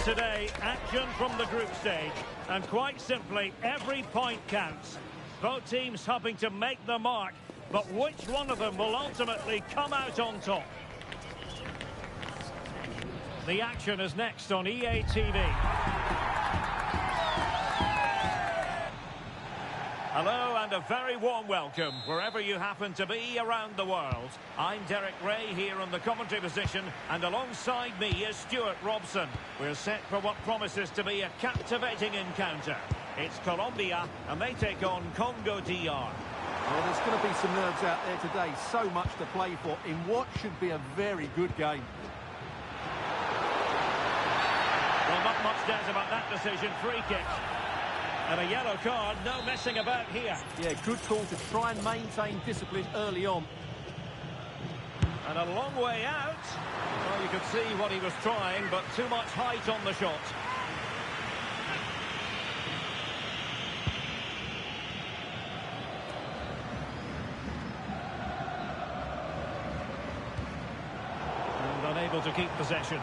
today, action from the group stage. And quite simply, every point counts. Both teams hoping to make the mark, but which one of them will ultimately come out on top? The action is next on EA TV. Hello and a very warm welcome wherever you happen to be around the world. I'm Derek Ray here on the commentary position, and alongside me is Stuart Robson. We're set for what promises to be a captivating encounter. It's Colombia and they take on Congo DR. Well, there's going to be some nerves out there today. So much to play for in what should be a very good game. Well, not much doubt about that decision. Free kick. And a yellow card, no messing about here. Yeah, good call to try and maintain discipline early on. And a long way out. Well, you could see what he was trying, but too much height on the shot. And unable to keep possession.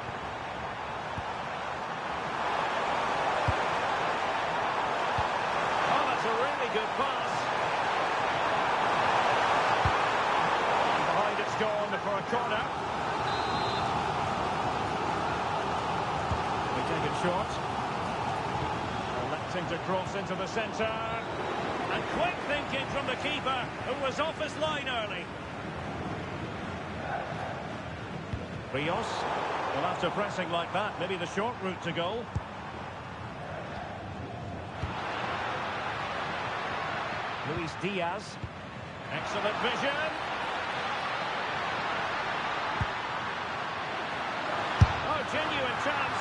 Good pass. And behind it's gone for a corner. We take it short. Electing to cross into the centre. And quick thinking from the keeper, who was off his line early. Rios. Well, after pressing like that, maybe the short route to goal. Luis Diaz. Excellent vision. Oh, genuine chance.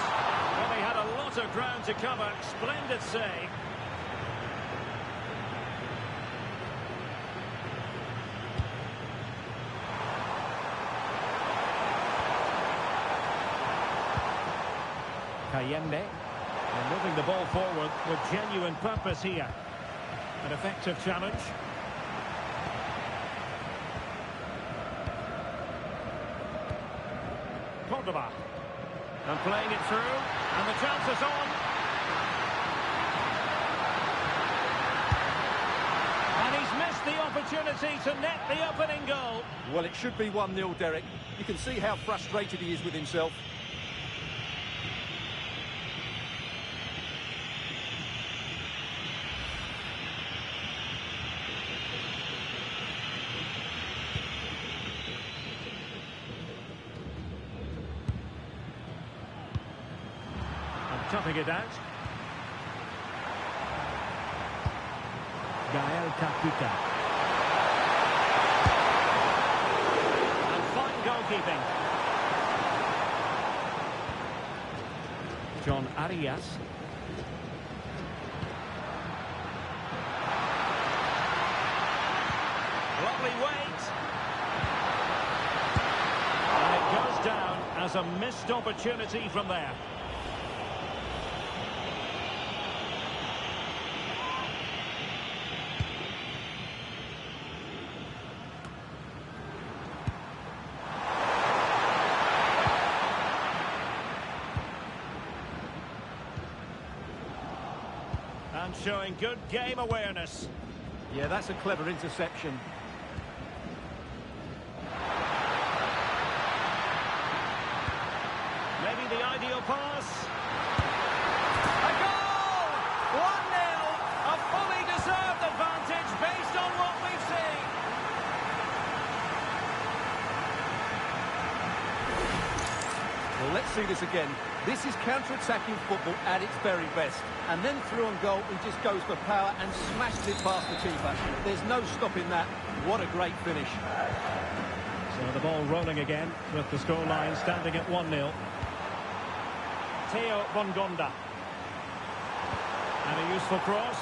Well, he had a lot of ground to cover. Splendid save. Cayende. And moving the ball forward with genuine purpose here. An effective challenge. Cordoba. And playing it through. And the chance is on. And he's missed the opportunity to net the opening goal. Well, it should be 1-0, Derek. You can see how frustrated he is with himself. Toughing it out. Gael Kakuta. And fine goalkeeping. John Arias. Lovely weight. And it goes down as a missed opportunity from there. And showing good game awareness. Yeah, that's a clever interception. Maybe the ideal pass. A goal! 1-0. A fully deserved advantage based on what we've seen. Well, let's see this again. This is counter-attacking football at its very best. And then through on goal, he just goes for power and smashes it past the keeper. There's no stopping that. What a great finish. So the ball rolling again with the scoreline standing at 1-0. Theo Bongonda. And a useful cross.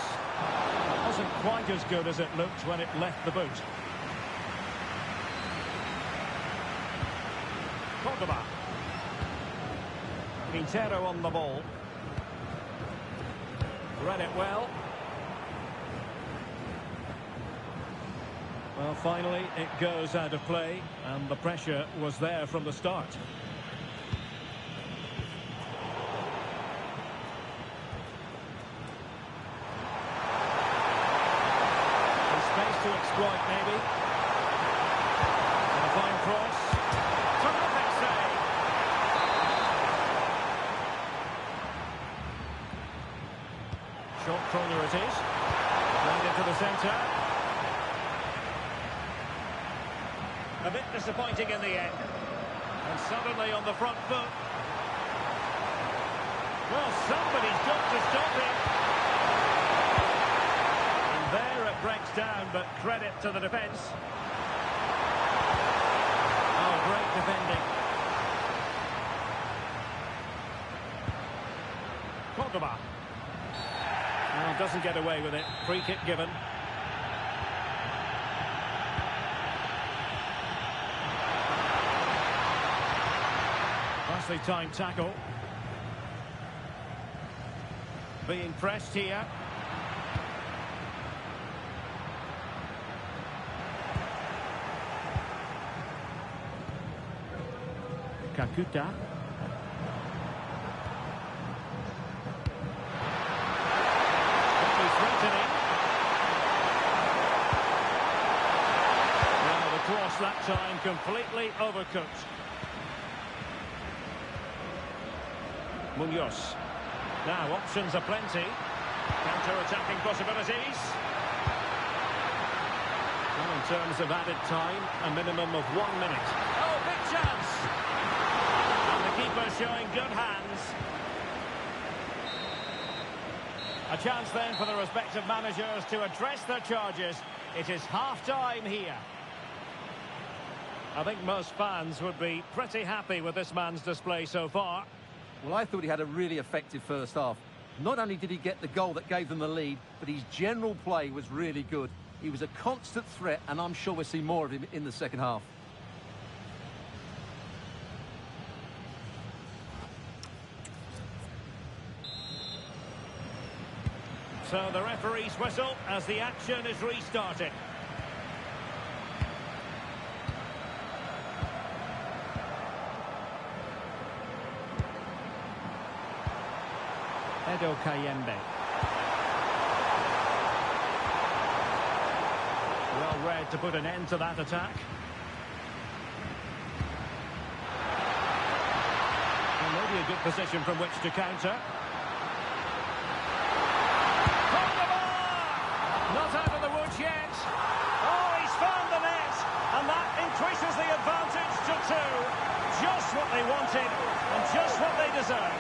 It wasn't quite as good as it looked when it left the boot. Cordoba. Quintero on the ball. Read it well. Well, finally, it goes out of play, and the pressure was there from the start. to exploit, maybe. And a fine cross. Terrific save. Short corner it is. Played into the centre. A bit disappointing in the end. And suddenly on the front foot. Well, somebody's got to stop it. And there it breaks down, but credit to the defence. Oh, great defending. Cordoba. Well, doesn't get away with it. Free kick given. Nicely timed tackle. Being pressed here. Kakuta. Threatening. Well, the cross that time completely overcooked. Munoz. Now, options are plenty. Counter-attacking possibilities. Well, in terms of added time, a minimum of 1 minute. Oh, big chance! And the keeper showing good hands. A chance then for the respective managers to address their charges. It is half-time here. I think most fans would be pretty happy with this man's display so far. Well, I thought he had a really effective first half. Not only did he get the goal that gave them the lead, but his general play was really good. He was a constant threat, and I'm sure we'll see more of him in the second half. So the referee's whistle as the action is restarted. Edo Kayembe. Well read to put an end to that attack. And maybe a good position from which to counter. Not out of the woods yet. Oh, he's found the net. And that increases the advantage to 2. Just what they wanted and just what they deserve.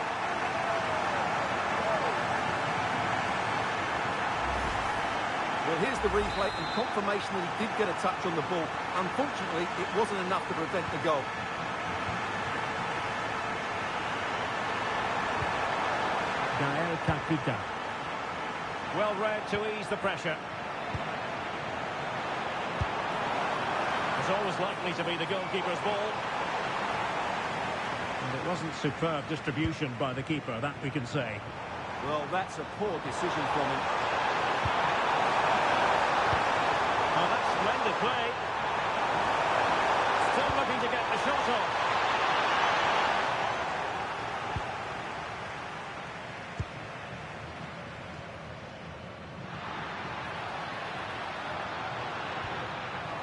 Well, here's the replay and confirmation that he did get a touch on the ball. Unfortunately, it wasn't enough to prevent the goal. Gael Kakuta. Well read to ease the pressure. It's always likely to be the goalkeeper's ball. And it wasn't superb distribution by the keeper, that we can say. Well, that's a poor decision from him. Oh, that's splendid play. Still looking to get the shot off.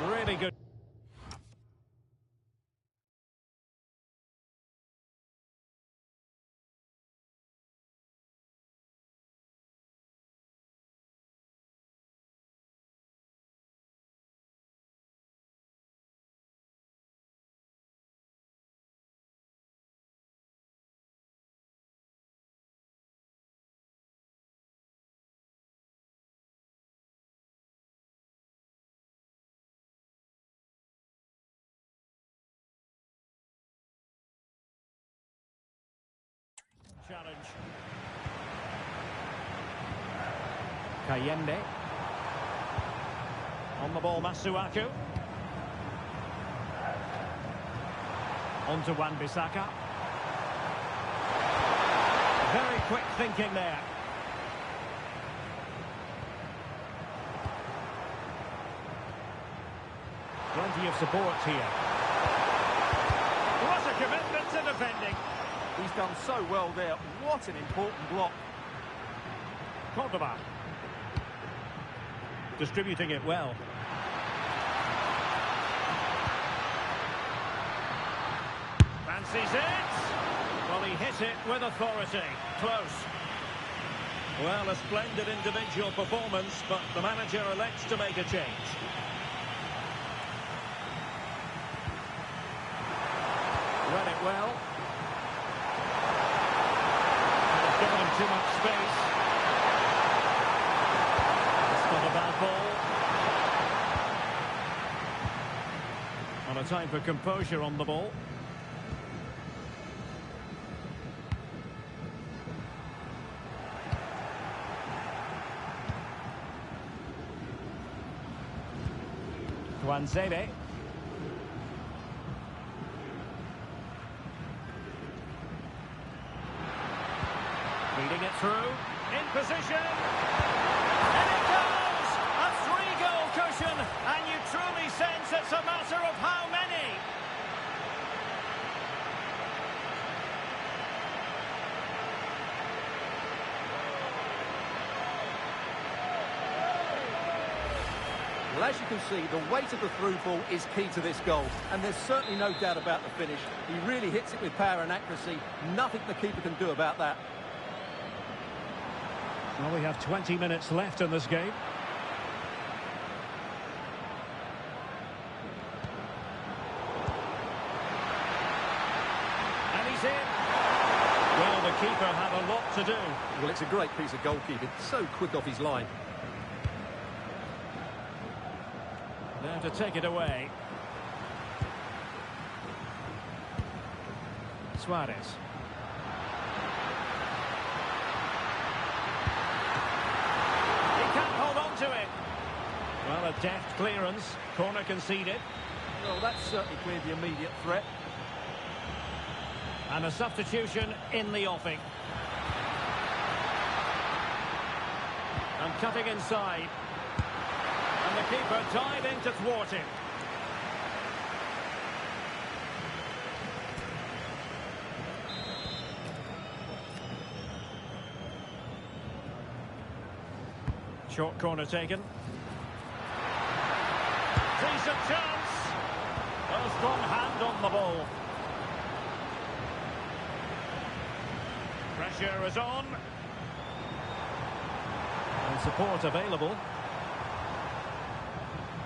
Really good. Challenge. Kayembe. On the ball, Masuaku. On to Wan-Bissaka. Very quick thinking there. Plenty of support here. What a commitment to defending. He's done so well there. What an important block. Cordoba. Distributing it well. fancies it. Well, he hit it with authority. Close. Well, a splendid individual performance, but the manager elects to make a change. Read it well. They've given him too much space. It's not a bad ball. On a time for composure on the ball. Wanzebe. Feeding it through. In position. And it goes! A 3-goal cushion. And you truly sense it's a matter of how many. Well, as you can see, the weight of the through ball is key to this goal, and there's certainly no doubt about the finish. He really hits it with power and accuracy. Nothing the keeper can do about that. Well, we have 20 minutes left in this game. And he's in. Well, the keeper had a lot to do. Well, it's a great piece of goalkeeping. So quick off his line. Now to take it away. Suarez. He can't hold on to it. Well, a deft clearance. Corner conceded. Well, that's certainly cleared the immediate threat. And a substitution in the offing. And cutting inside. And the keeper diving to thwart him. Short corner taken. Decent chance. A strong hand on the ball. Pressure is on. And support available.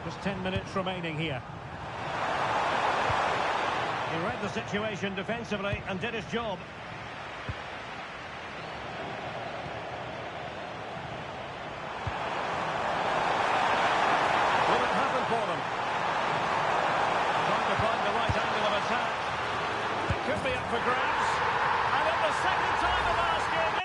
Just 10 minutes remaining here. He read the situation defensively and did his job. Will it happen for them? Trying to find the right angle of attack. It could be up for grabs. And at the second time of asking...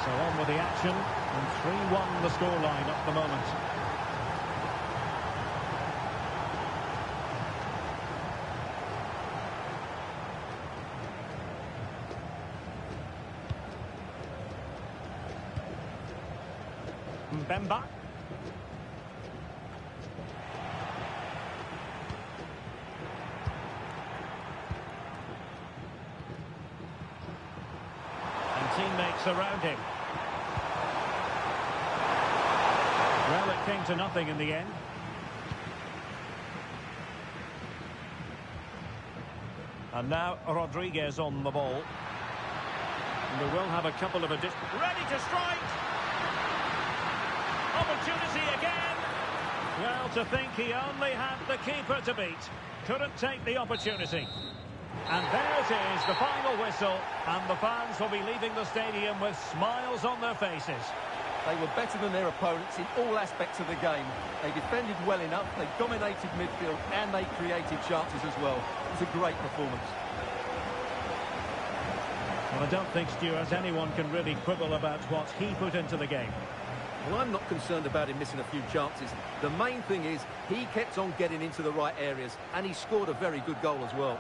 So on with the action, and 3-1 the scoreline at the moment. Mbemba. And teammates around him. Well, it came to nothing in the end. And now Rodriguez on the ball. And they will have a couple of additions. Ready to strike! Opportunity again! Well, to think he only had the keeper to beat. Couldn't take the opportunity. And there it is, the final whistle. And the fans will be leaving the stadium with smiles on their faces. They were better than their opponents in all aspects of the game. They defended well enough, they dominated midfield, and they created chances as well. It was a great performance. Well, I don't think, Stuart, anyone can really quibble about what he put into the game. Well, I'm not concerned about him missing a few chances. The main thing is he kept on getting into the right areas, and he scored a very good goal as well.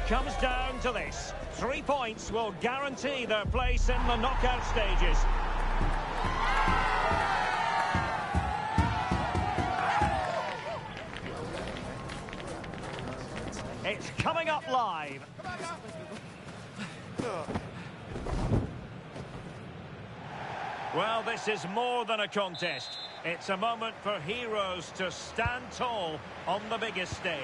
comes down to this. 3 points will guarantee their place in the knockout stages. It's coming up live. Well, this is more than a contest. It's a moment for heroes to stand tall on the biggest stage.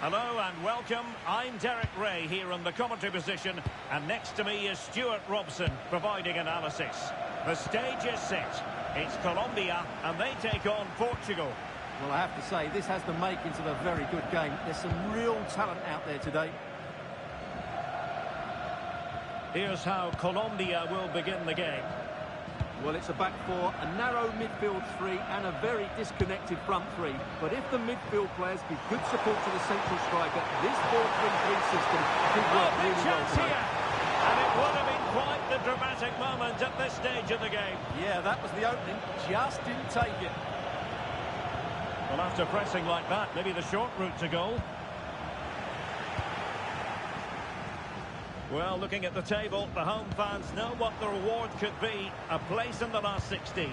Hello and welcome. I'm Derek Ray here in the commentary position, and next to me is Stuart Robson providing analysis. The stage is set. It's Colombia and they take on Portugal. Well, I have to say, this has the makings of a very good game. There's some real talent out there today. Here's how Colombia will begin the game. Well, it's a back four, a narrow midfield three, and a very disconnected front three. But if the midfield players give good support to the central striker, this 4-3-3 system could work really well chance here. And it would have been quite the dramatic moment at this stage of the game. Yeah, that was the opening. Just didn't take it. Well, after pressing like that, maybe the short route to goal. Well, looking at the table, the home fans know what the reward could be. A place in the last 16.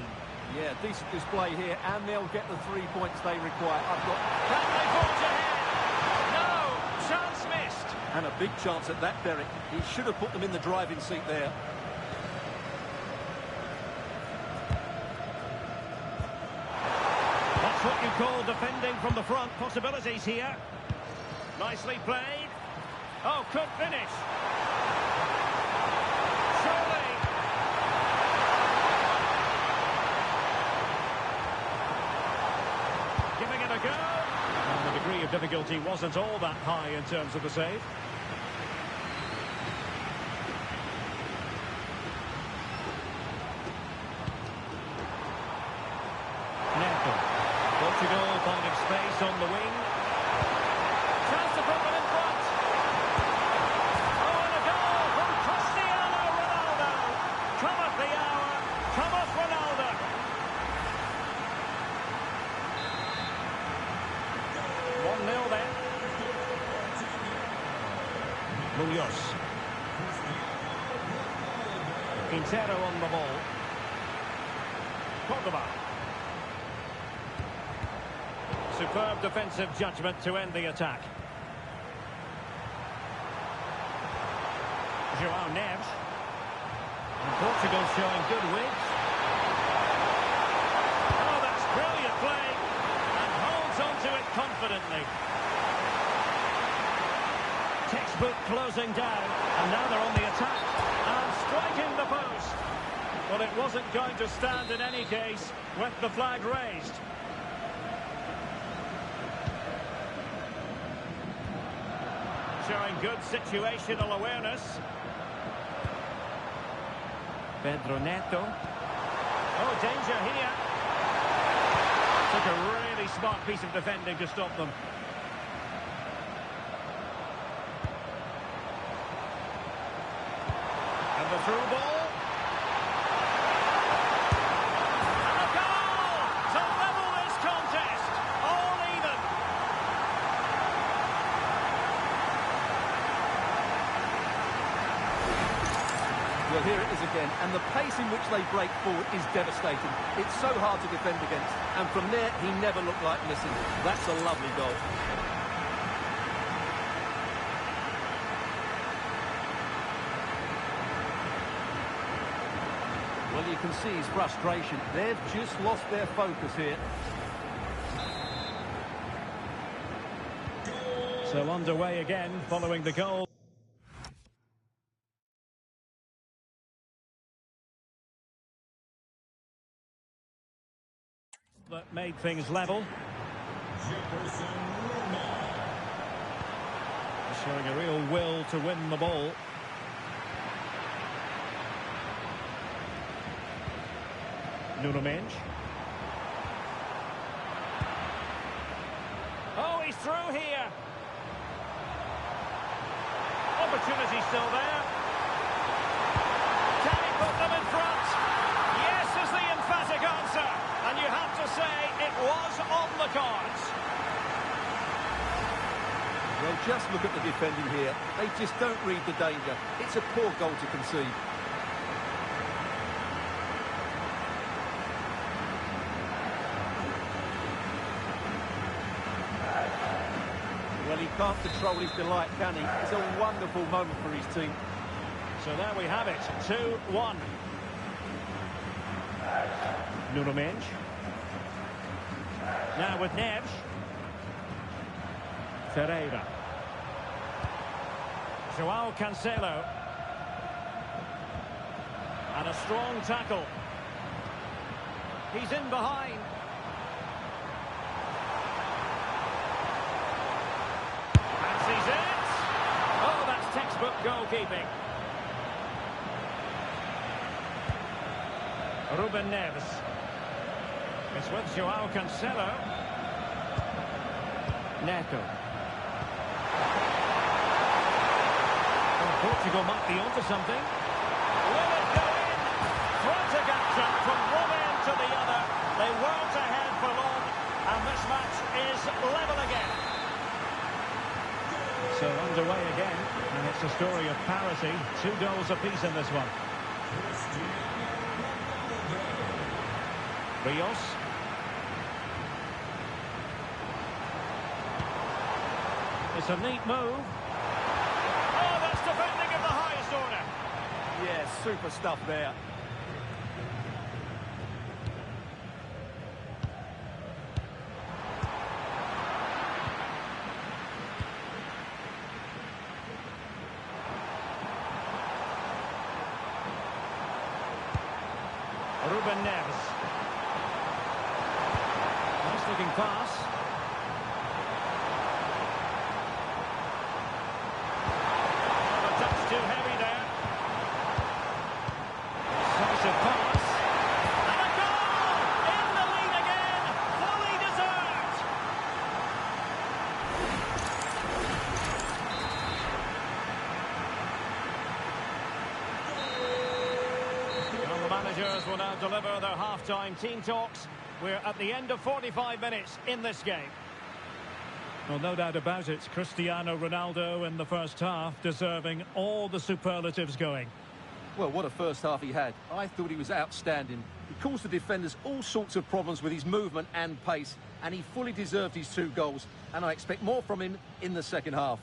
Yeah, decent display here, and they'll get the 3 points they require. Can they forge ahead? No! Chance missed! And a big chance at that, Derek. He should have put them in the driving seat there. That's what you call defending from the front. Possibilities here. Nicely played. Oh, could finish. Surely. Giving it a go. And the degree of difficulty wasn't all that high in terms of the save. Neto. Portugal finding space on the wing. Chance to put them in front. Oh, and a goal from Cristiano Ronaldo. Cometh the hour. Cometh Ronaldo. One 0 then. Munoz. Quintero on the ball. Cordoba. Superb defensive judgment to end the attack. João Neves. And Portugal showing good width. Oh, that's brilliant play. And holds onto it confidently. Textbook closing down. And now they're on the attack. And striking the post. Well, it wasn't going to stand in any case with the flag raised. Showing good situational awareness. Pedro Neto. Oh, danger here. Took a really smart piece of defending to stop them. And the through ball. And a goal to level this contest. All even. Well, here it is again, and the pace in which they break forward is devastating. It's so hard to defend against, and from there, he never looked like missing. That's a lovely goal. Well, you can see his frustration. They've just lost their focus here. So underway again, following the goal. That made things level. Showing a real will to win the ball. Nuno Mendes. Oh, he's through here. Opportunity still there. Can he put them in front? Yes is the emphatic answer. And you have to say it was on the cards. Well, Just look at the defending here. They just don't read the danger. It's a poor goal to concede. Well, he can't control his delight, can he? It's a wonderful moment for his team. So there we have it, 2-1. Nuno Mendes. Now with Neves. Ferreira. João Cancelo. And a strong tackle. He's in behind. Fancies it. Oh, that's textbook goalkeeping. Ruben Neves. It's with João Cancelo. Neto. Portugal might be onto something. Will it go in? Frantic action from one end to the other. They weren't ahead for long, and this match is level again. So underway again, and it's a story of parity. 2 goals apiece in this one. Rios. It's a neat move. Oh, that's defending of the highest order. Yeah, super stuff there. Ruben Neves. Nice looking pass. Oh, a touch too heavy there. Decisive pass. And a goal! In the lead again! Fully deserved! Well, the managers will now deliver their half-time team talks. We're at the end of 45 minutes in this game. Well, no doubt about it, Cristiano Ronaldo in the first half, deserving all the superlatives going. Well, what a first half he had. I thought he was outstanding. He caused the defenders all sorts of problems with his movement and pace, and he fully deserved his 2 goals, and I expect more from him in the second half.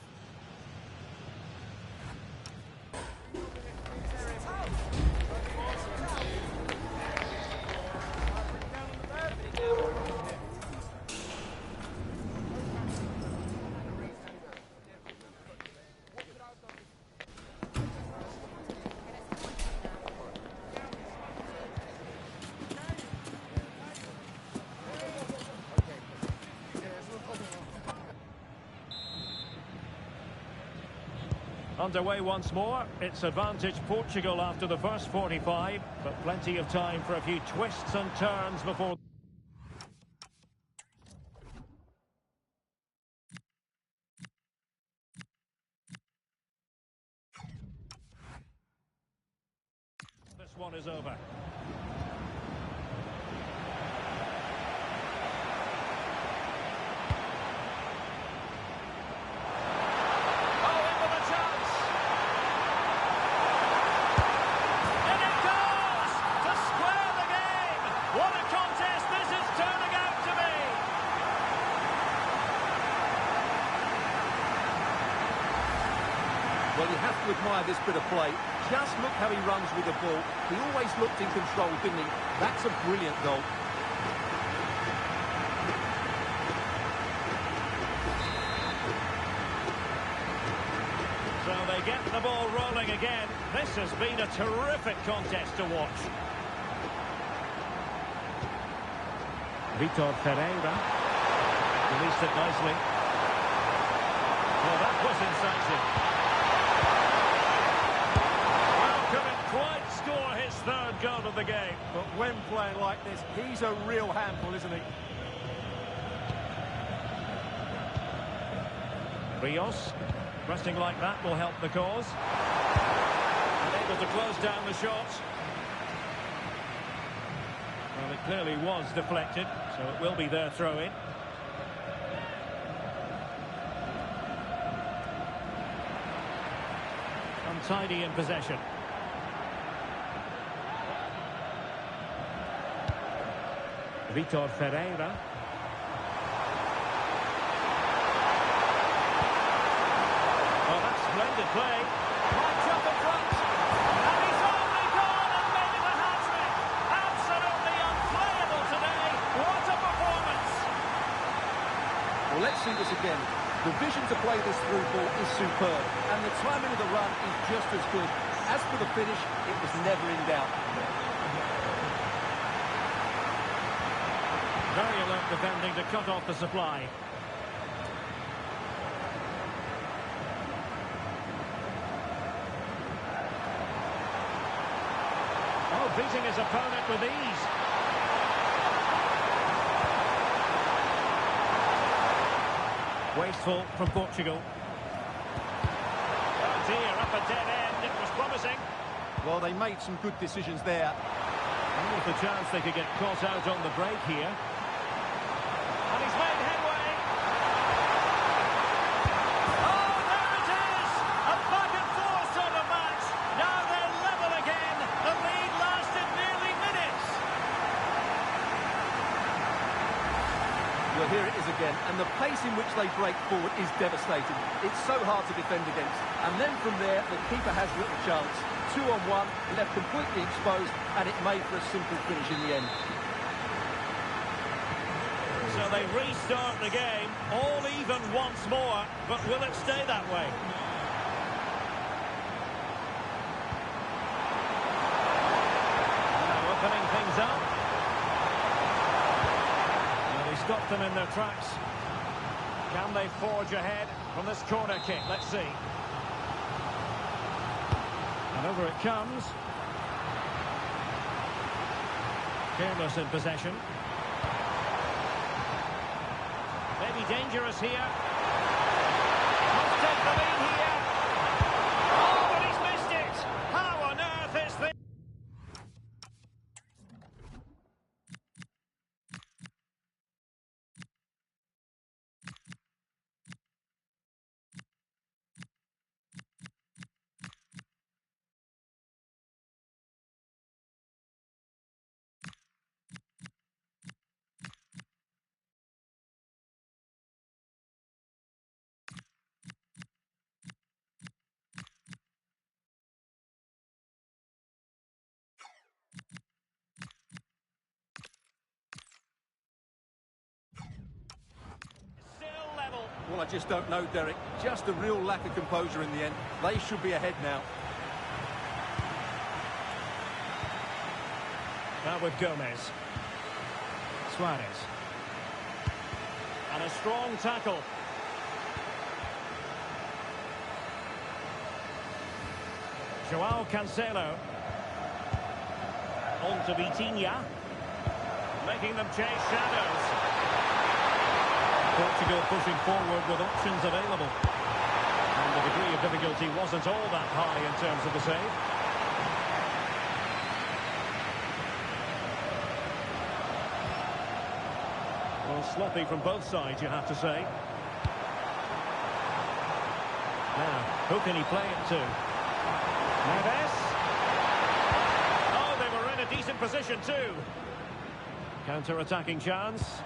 Underway once more. It's advantage Portugal after the first 45, but plenty of time for a few twists and turns before... this one is over. Well, you have to admire this bit of play. Just look how he runs with the ball. He always looked in control, didn't he? That's a brilliant goal. So they get the ball rolling again. This has been a terrific contest to watch. Vitor Ferreira released it nicely. Well, that was incisive. Quite score his 3rd goal of the game. But when playing like this, he's a real handful, isn't he? Rios, pressing like that will help the cause. And able to close down the shot. Well, it clearly was deflected, so it will be their throw-in. tidy in possession. Vitor Ferreira. Oh, that's splendid play. Right up in front. And he's only gone and made it a hat-trick. Absolutely unplayable today. What a performance. Well, let's see this again. The vision to play this through ball is superb, and the timing of the run is just as good. As for the finish, it was never in doubt. Very alert defending to cut off the supply. Oh, beating his opponent with ease. Wasteful from Portugal. Oh dear, up a dead end. It was promising. Well, they made some good decisions there. And with the chance they could get caught out on the break here. And he's made headway. Oh, there it is! A back and forth sort of match. Now they're level again. The lead lasted nearly minutes. Well, here it is again, and the pace in which they break forward is devastating. It's so hard to defend against. And then from there, the keeper has little chance. 2-on-1, left completely exposed, and it made for a simple finish in the end. So they restart the game, all even once more, but will it stay that way? Now opening things up. Well, he stopped them in their tracks. Can they forge ahead from this corner kick? Let's see. And over it comes. Careless in possession. Maybe dangerous here. Must take the lead here. Oh, but he's missed it. How on earth is this? Well, I just don't know, Derek. Just a real lack of composure in the end. They should be ahead now. Now with Gomez. Suarez. And a strong tackle. Joao Cancelo. On to Vitinha. Making them chase shadows. Portugal pushing forward with options available. And the degree of difficulty wasn't all that high in terms of the save. Well, sloppy from both sides, you have to say. Now, who can he play it to? Neves. Oh, they were in a decent position too. Counter-attacking chance.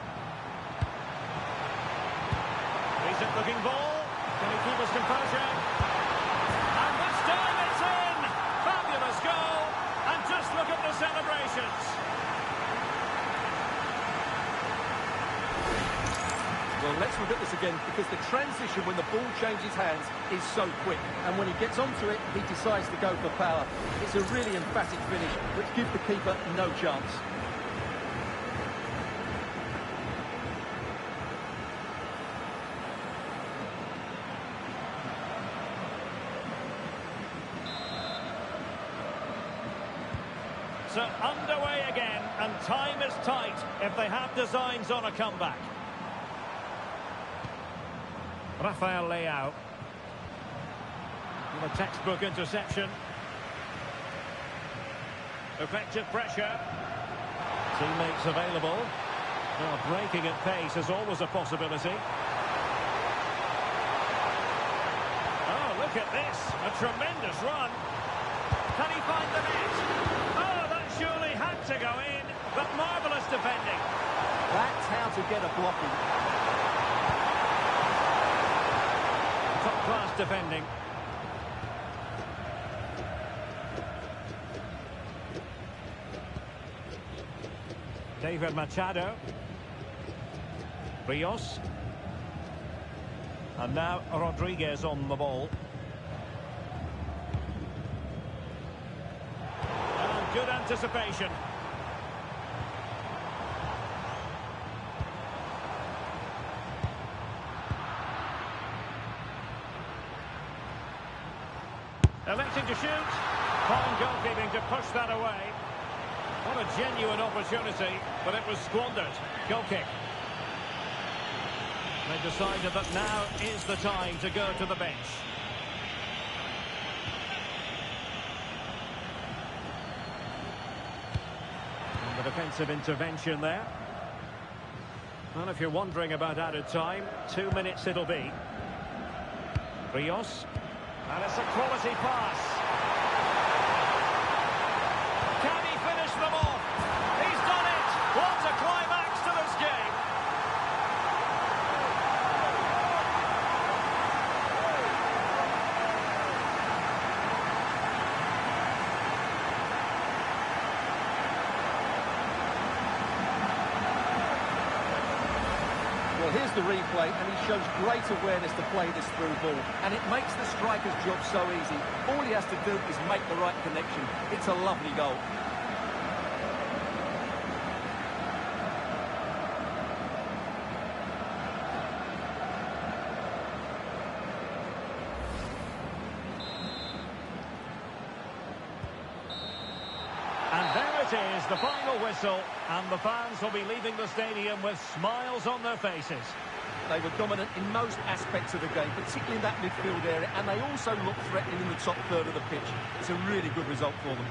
Decent looking ball. Can he keep his composure? And this time it's in! Fabulous goal! And just look at the celebrations. Well, let's look at this again, because the transition when the ball changes hands is so quick. And when he gets onto it, he decides to go for power. It's a really emphatic finish, which gives the keeper no chance. So underway again, and time is tight if they have designs on a comeback. Rafael Leao. With a textbook interception. Effective pressure. Teammates available. Well, breaking at pace is always a possibility. Oh, look Look at this, a tremendous run. Can he find the net? Oh, that surely had to go in, but marvellous defending. That's how to get a blocking. Top-class defending. David Machado. Rios. And now Rodriguez on the ball. And good anticipation. Electing to shoot. Fine goalkeeping to push that away. What a genuine opportunity, but it was squandered. Goal kick. They decided that now is the time to go to the bench. And the defensive intervention there. And if you're wondering about added time, 2 minutes it'll be. Rios. And it's a quality pass. Can he finish them off? He's done it! What a climax to this game! Well, here's the replay, and he shows great awareness to play this through ball, and it makes the striker's job so easy. All he has to do is make the right connection. It's a lovely goal. And there it is, the final whistle, and the fans will be leaving the stadium with smiles on their faces. They were dominant in most aspects of the game, particularly in that midfield area, and they also looked threatening in the top third of the pitch. It's a really good result for them.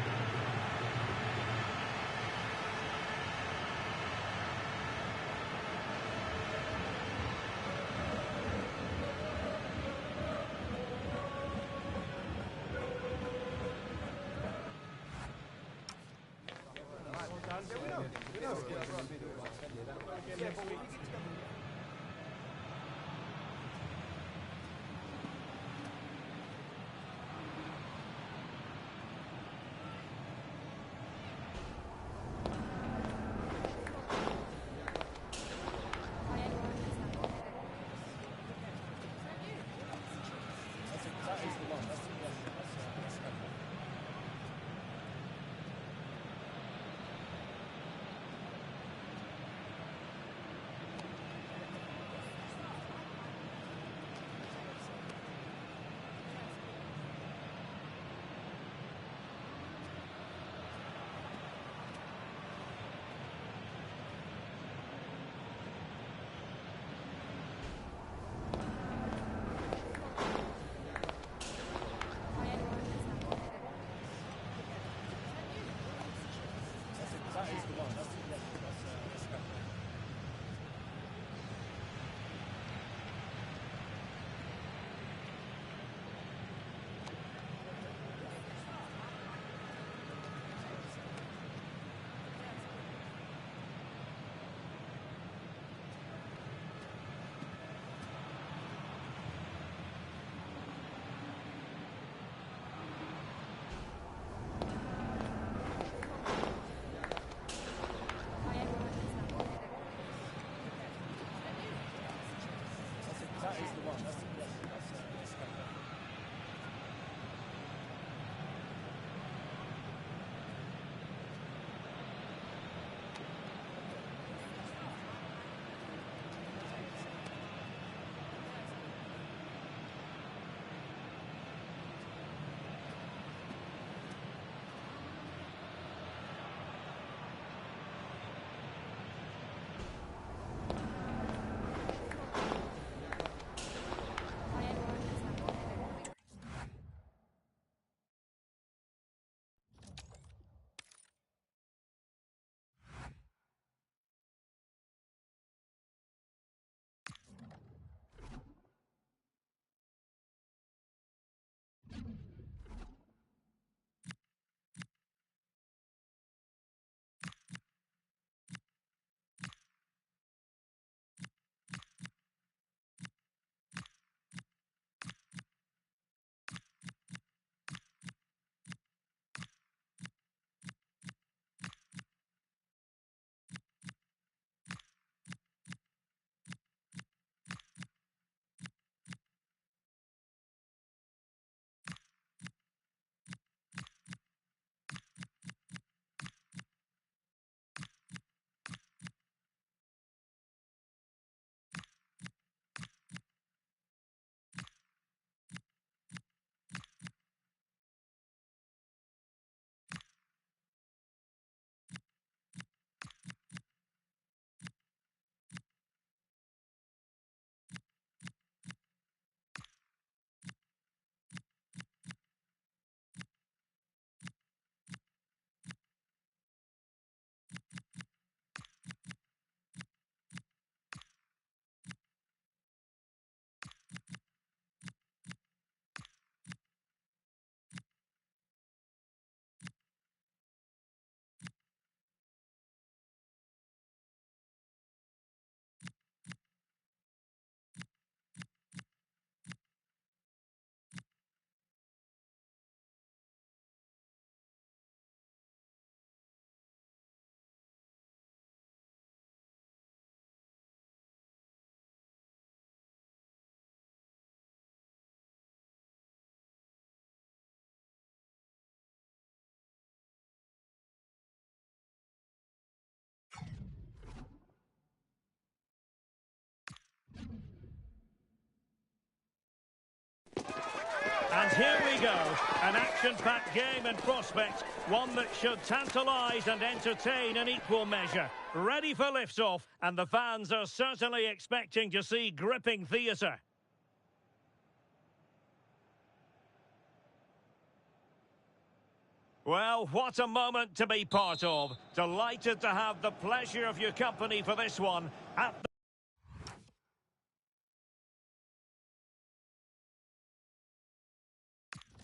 An action-packed game in prospect, one that should tantalise and entertain in equal measure. Ready for liftoff, and the fans are certainly expecting to see gripping theatre. Well, what a moment to be part of. Delighted to have the pleasure of your company for this one. At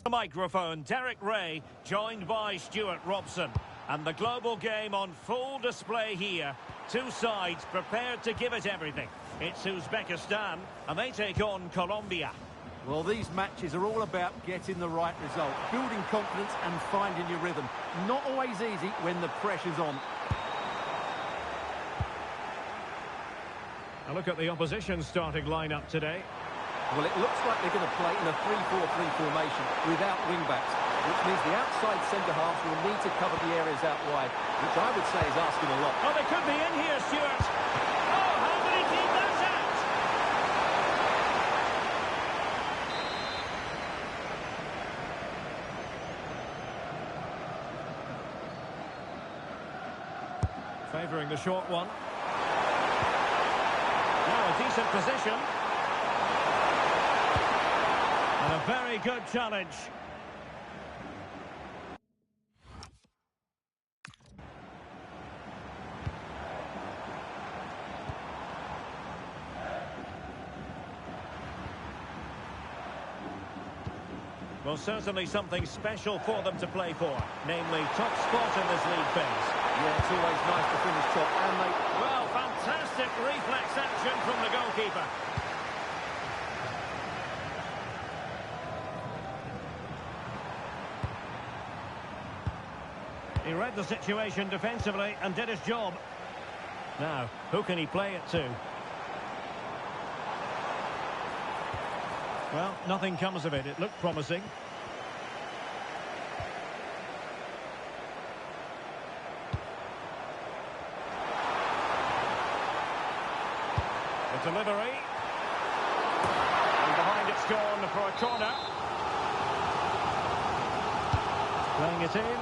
the microphone, Derek Ray, joined by Stuart Robson. And the global game on full display here. Two sides prepared to give it everything. It's Uzbekistan, and they take on Colombia. Well, these matches are all about getting the right result, building confidence and finding your rhythm. Not always easy when the pressure's on. A look at the opposition starting lineup today. Well, it looks like they're going to play in a 3-4-3 formation without wing-backs, which means the outside centre-halves will need to cover the areas out wide, which I would say is asking a lot. Oh, they could be in here, Stuart. Oh, how did he keep that out? Favouring the short one. Now a decent position. And a very good challenge. Well, certainly something special for them to play for, namely top spot in this league phase. Yeah, it's always nice to finish top, and they... Well, fantastic reflex action from the goalkeeper. He read the situation defensively and did his job. Now, who can he play it to? Well, nothing comes of it. It looked promising. The delivery. And behind it's gone for a corner. Playing it in.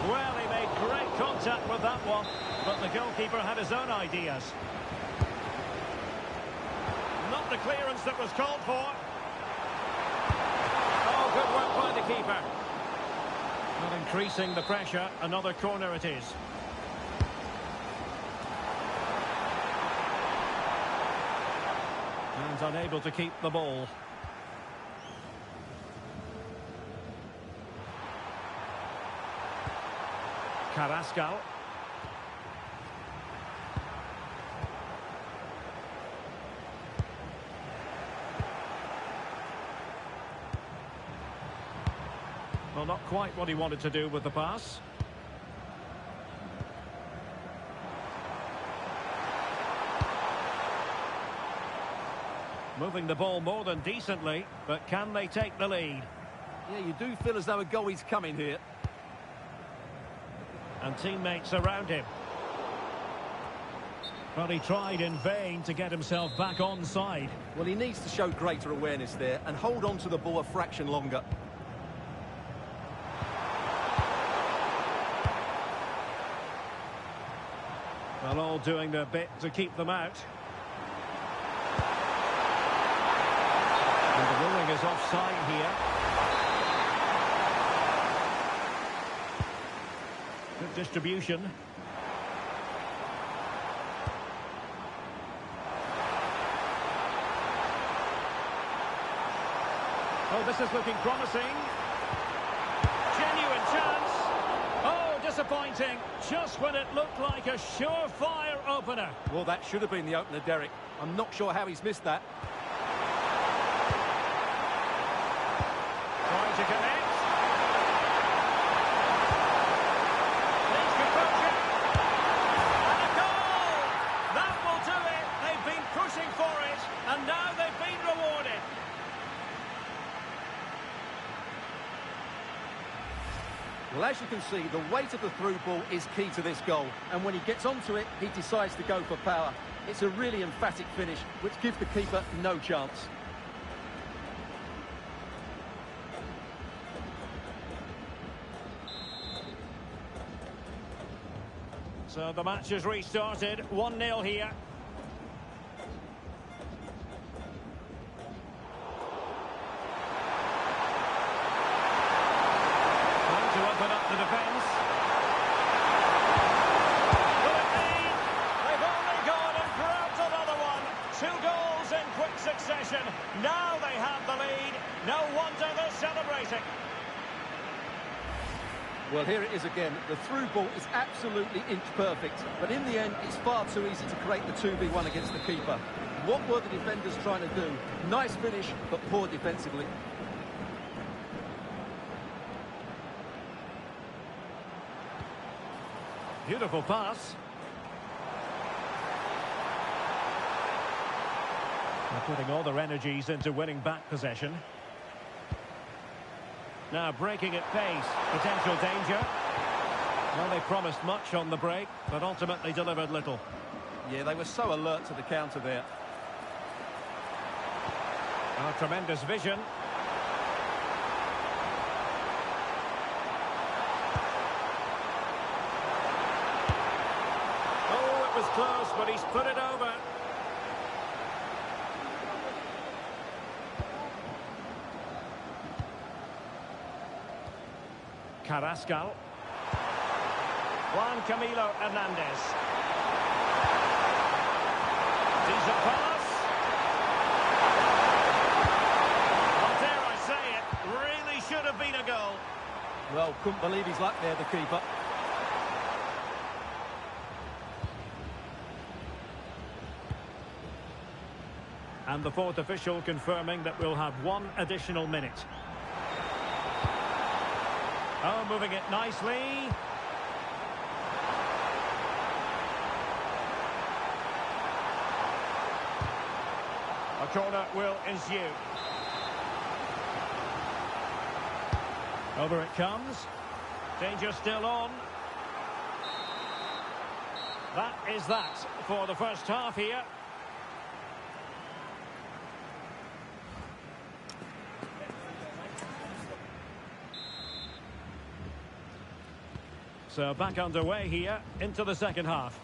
Well, he made great contact with that one, but the goalkeeper had his own ideas. Not the clearance that was called for. Oh, good work by the keeper. Not increasing the pressure, another corner it is. And unable to keep the ball. Carrascal. Well, not quite what he wanted to do with the pass. Moving the ball more than decently, but can they take the lead? Yeah, you do feel as though a goal is coming here. And teammates around him. Well, he tried in vain to get himself back onside. Well, he needs to show greater awareness there and hold on to the ball a fraction longer. Well, all doing their bit to keep them out. And the ruling is offside here. Good distribution. Oh, this is looking promising. Genuine chance. Oh, disappointing. Just when it looked like a surefire opener. Well, that should have been the opener, Derek. I'm not sure how he's missed that. Trying to connect. And now they've been rewarded. Well, as you can see, the weight of the through ball is key to this goal. And when he gets onto it, he decides to go for power. It's a really emphatic finish, which gives the keeper no chance. So the match has restarted. 1-0 here. Time to open up the defence. Will it be? They've only gone and grabbed another one. 2 goals in quick succession. Now they have the lead. No wonder they're celebrating. Well, here it is again. The through ball is absolutely inch perfect, but in the end, it's far too easy to create the 2v1 against the keeper. What were the defenders trying to do? Nice finish, but poor defensively. Beautiful pass. They're putting all their energies into winning back possession. Now breaking at pace, potential danger. Well, they promised much on the break, but ultimately delivered little. Yeah, they were so alert to the counter there. Oh, tremendous vision. Oh, it was close, but he's put it over. Carrascal. Juan Camilo Hernandez. Decent pass. Well, dare I say it, really should have been a goal. Well, couldn't believe he's luck there, the keeper. And the fourth official confirming that we'll have 1 additional minute. Oh, moving it nicely. A corner will ensue. Over it comes. Danger still on. That is that for the first half here. So back underway here into the second half.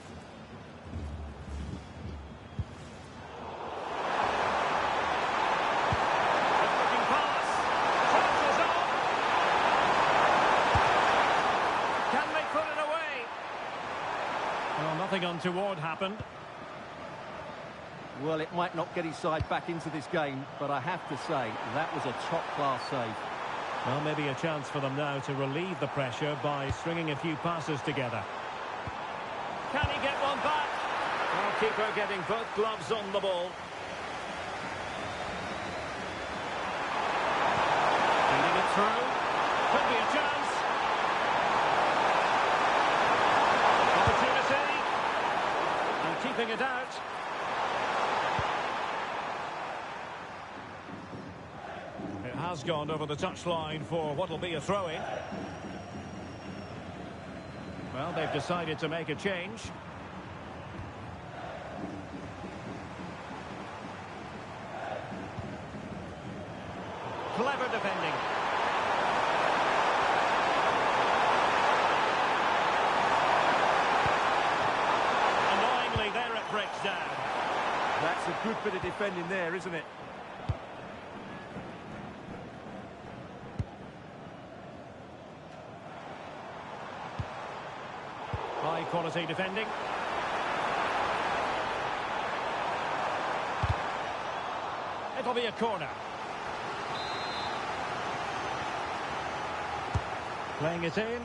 Looking pass. Chances on. Can they put it away? Well, nothing untoward happened. Well, it might not get his side back into this game, but I have to say, that was a top-class save. Well, maybe a chance for them now to relieve the pressure by stringing a few passes together. Can he get one back? Well, keeper getting both gloves on the ball. Feeding it through. Could be a chance. Opportunity. And keeping it out. Has gone over the touchline for what will be a throw-in. Well, they've decided to make a change. Clever defending. Annoyingly, there it breaks down. That's a good bit of defending there, isn't it? High quality defending. It'll be a corner. Playing it in.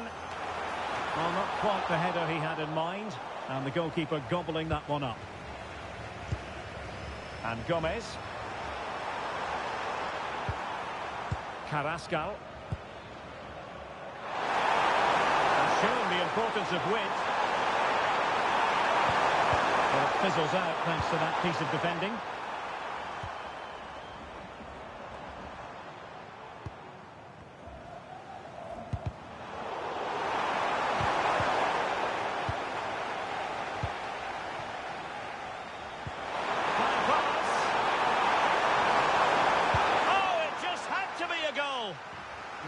Well, not quite the header he had in mind. And the goalkeeper gobbling that one up. And Gomez. Carrascal. Showing the importance of width. Well, it fizzles out thanks to that piece of defending. Fine pass. Oh, it just had to be a goal.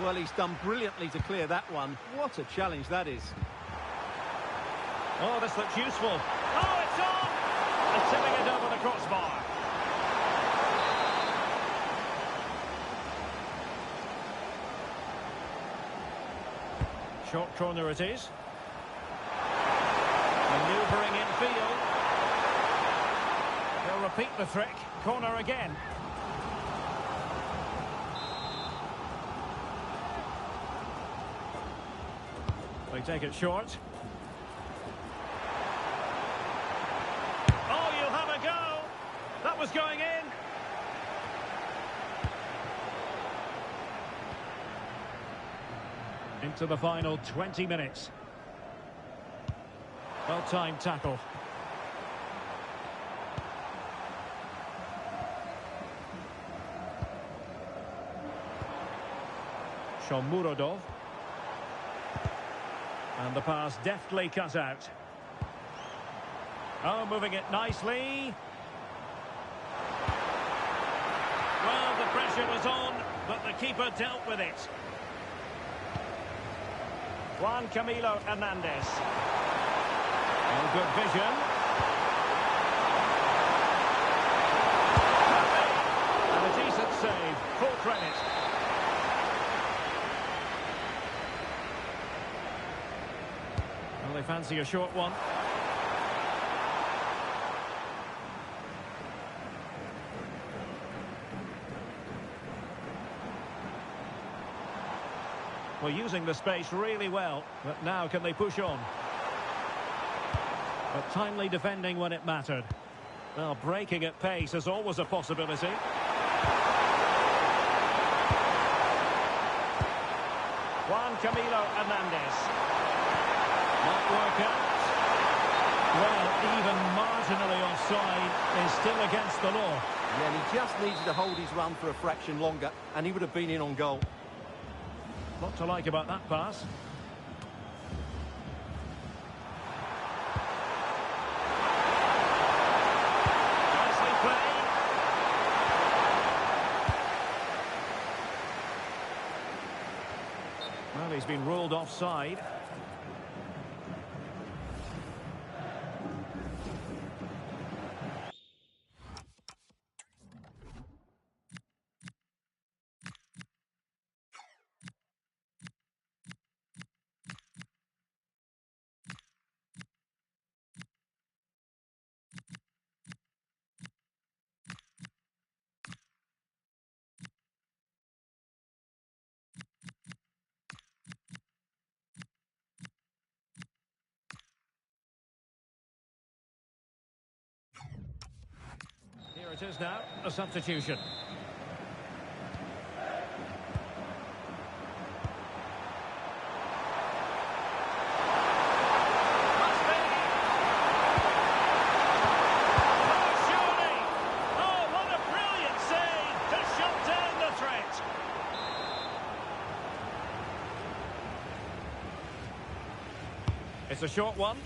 Well, he's done brilliantly to clear that one. What a challenge that is. Oh, this looks useful. Oh, it's on! And tipping it over the crossbar. Short corner it is. Manoeuvring infield. They'll repeat the trick. Corner again. They take it short. Oh, you'll have a go. That was going in. Into the final 20 minutes. Well-timed tackle. Shomurodov. And the pass deftly cut out. Oh, moving it nicely. Well, the pressure was on, but the keeper dealt with it. Juan Camilo Hernandez. Oh, good vision. And a decent save. Full credit. Well, they fancy a short one. Well, using the space really well, but now can they push on? But timely defending when it mattered. Well, breaking at pace is always a possibility. Juan Camilo Hernandez. Not work out. Well, even marginally offside is still against the law. Yeah, and he just needed to hold his run for a fraction longer, and he would have been in on goal. What to like about that pass? Nicely played. Well, he's been ruled offside. Here it is now, a substitution. Must be. Oh, surely. Oh, what a brilliant save to shut down the threat. It's a short one.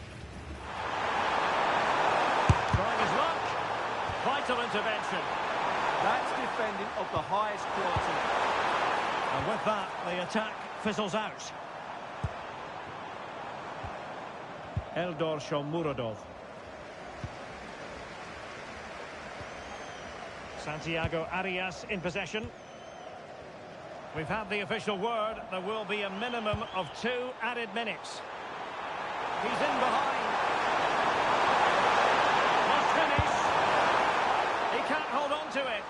Trying his luck. Vital intervention. That's defending of the highest quality. And with that, the attack fizzles out. Eldor Shomurodov. Santiago Arias in possession. We've had the official word. There will be a minimum of 2 added minutes. He's in behind. Must finish. He can't hold on to it.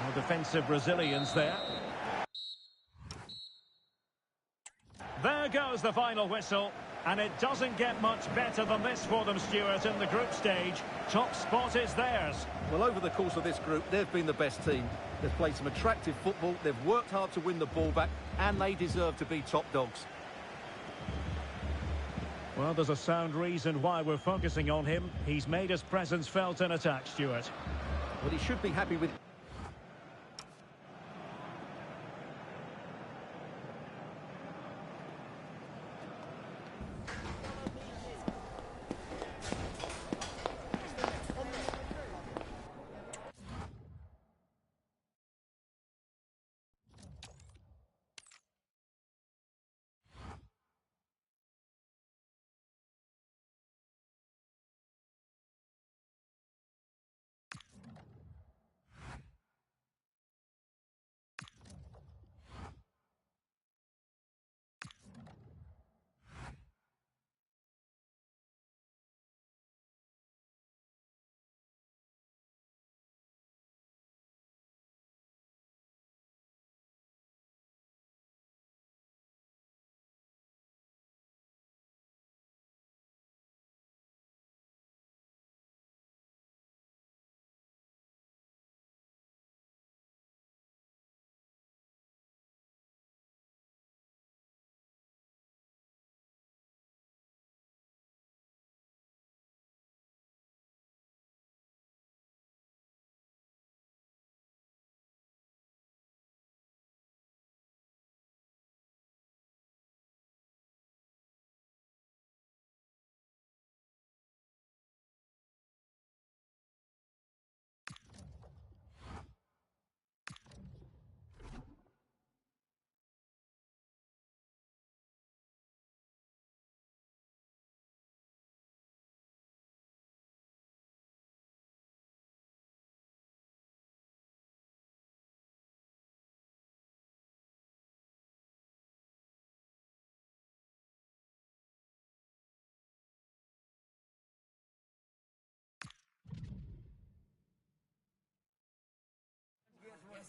No defensive Brazilians there. There goes the final whistle. And it doesn't get much better than this for them, Stuart, in the group stage. Top spot is theirs. Well, over the course of this group, they've been the best team. They've played some attractive football, they've worked hard to win the ball back, and they deserve to be top dogs. Well, there's a sound reason why we're focusing on him. He's made his presence felt in attack, Stuart. Well, he should be happy with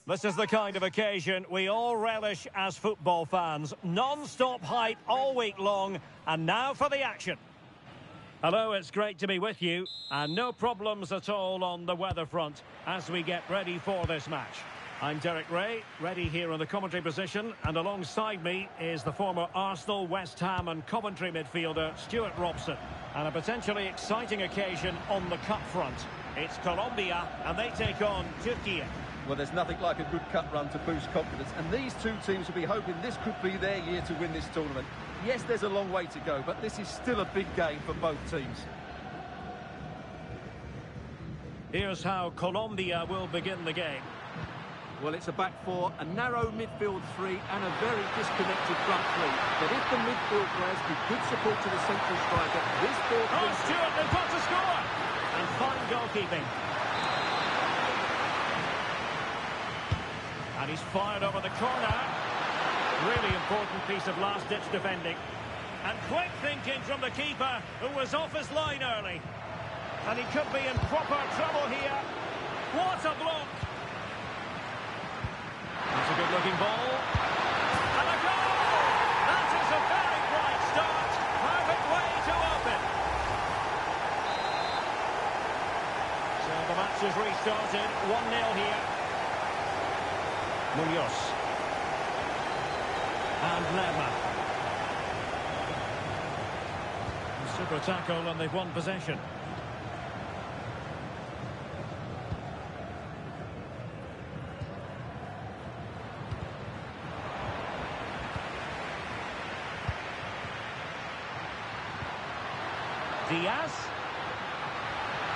This is the kind of occasion we all relish as football fans. Non-stop hype all week long, and now for the action. Hello, it's great to be with you, and no problems at all on the weather front as we get ready for this match. I'm Derek Ray, ready here in the commentary position, and alongside me is the former Arsenal, West Ham and Coventry midfielder Stuart Robson, and a potentially exciting occasion on the cup front. It's Colombia, and they take on Turkey. Well, there's nothing like a good cup run to boost confidence, and these two teams will be hoping this could be their year to win this tournament. Yes, there's a long way to go, but this is still a big game for both teams. Here's how Colombia will begin the game. Well, it's a back four, a narrow midfield three, and a very disconnected front three. But if the midfield players give good support to the central striker, this ball... Oh, Stuart, they've got to score! And fine goalkeeping. And he's fired over the corner. Really important piece of last-ditch defending. And quick thinking from the keeper, who was off his line early. And he could be in proper trouble here. What a block! That's a good-looking ball. And a goal! That is a very bright start. Perfect way to open. So the match has restarted. 1-0 here. Munoz. And Lerma. Super tackle, and they've won possession. Diaz.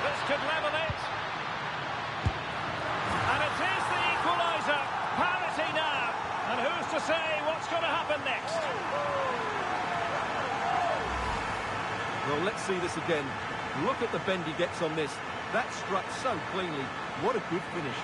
This could level it. And it is the equaliser. Parity now. And who's to say what's going to happen next? Well, let's see this again. Look at the bend he gets on this. That struck so cleanly. What a good finish.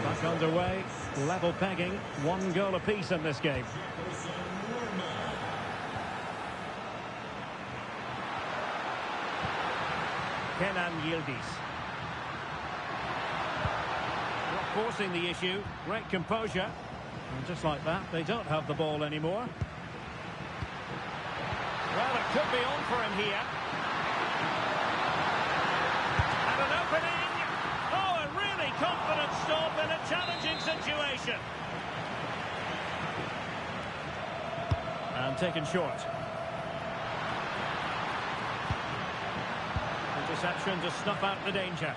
Back underway, level pegging, 1 goal apiece in this game. Kenan Yildiz. Not forcing the issue, great composure. And just like that, they don't have the ball anymore. Well, it could be on for him here. And an opening. Oh, a really confident stop in a challenging situation. And taken short. Interception to snuff out the danger.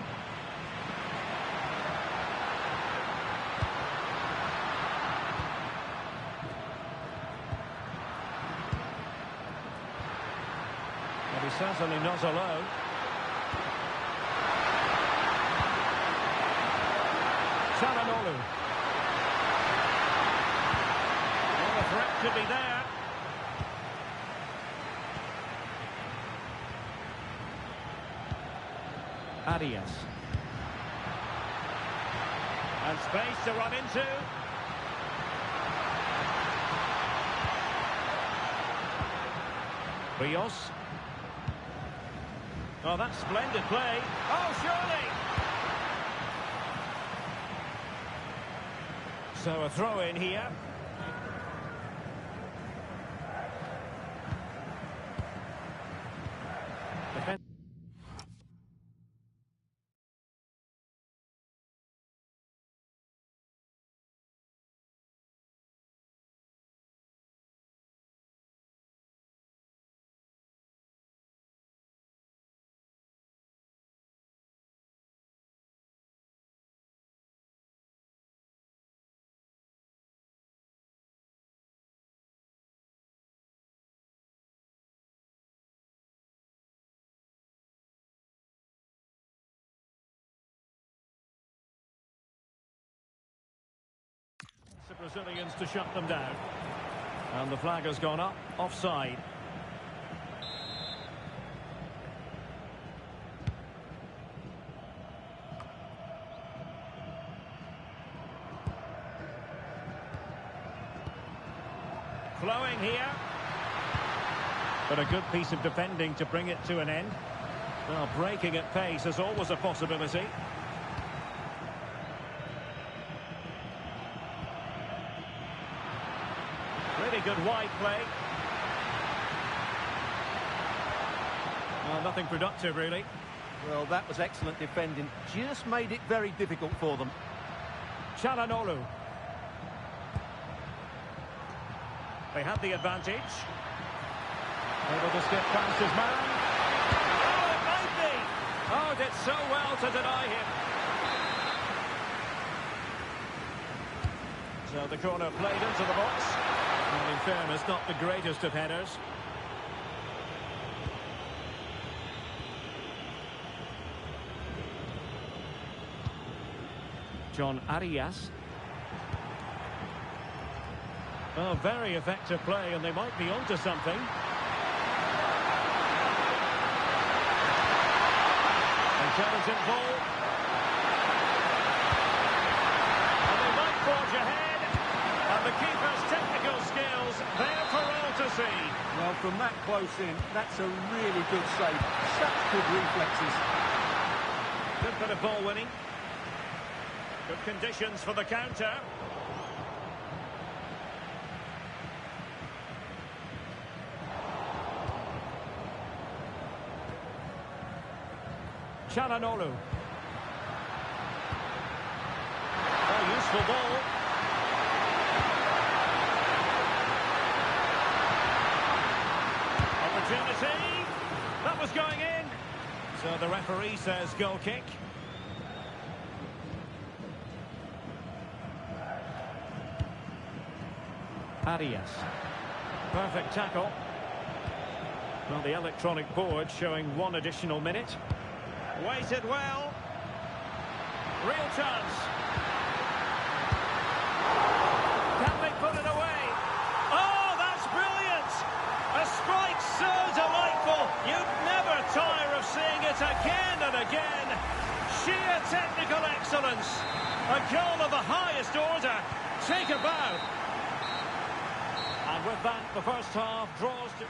Certainly not alone. Çalhanoğlu. Well, the threat could be there. Arias. And space to run into. Rios. Oh, that's splendid play. Oh, surely! So a throw in here. Defense. The Brazilians to shut them down. And the flag has gone up, offside. Flowing here. But a good piece of defending to bring it to an end. Well, breaking at pace is always a possibility. Really good wide play. Well, nothing productive, really. Well, that was excellent defending. Just made it very difficult for them. Çalhanoğlu. They had the advantage. Able to skip past his man. Oh, it might be! Oh, did so well to deny him. So the corner played into the box. And in fairness, not the greatest of headers. John Arias. Oh, very effective play, and they might be onto something. Intelligent ball. And they might forge ahead. And the keeper's technical skills there for all to see. Well, from that close in, that's a really good save. Such good reflexes. Good bit of ball winning. Good conditions for the counter. Çalhanoğlu. Oh, useful ball. Opportunity. That was going in. So the referee says goal kick. Arias. Perfect tackle. Well, the electronic board showing one additional minute. Waited well. Real chance. Can they put it away? Oh, that's brilliant! A strike so delightful. You'd never tire of seeing it again and again. Sheer technical excellence. A goal of the highest order. Take a bow. And with that, the first half draws to...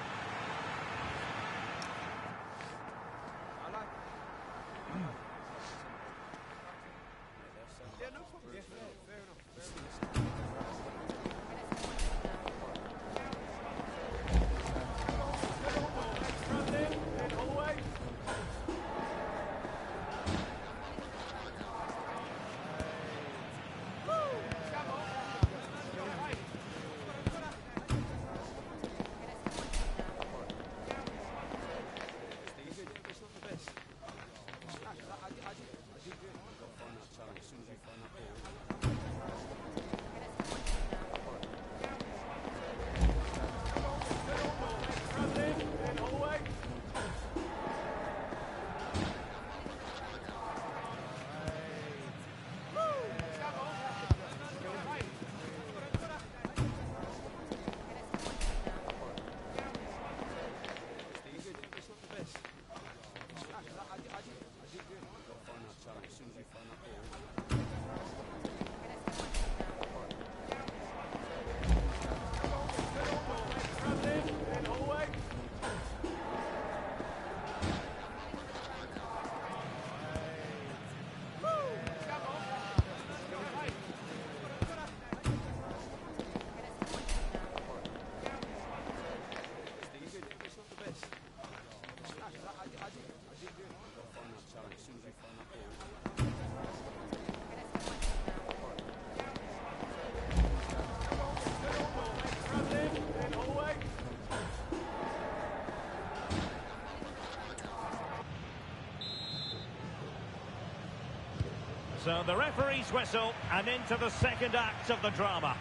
So the referee's whistle and into the second act of the drama.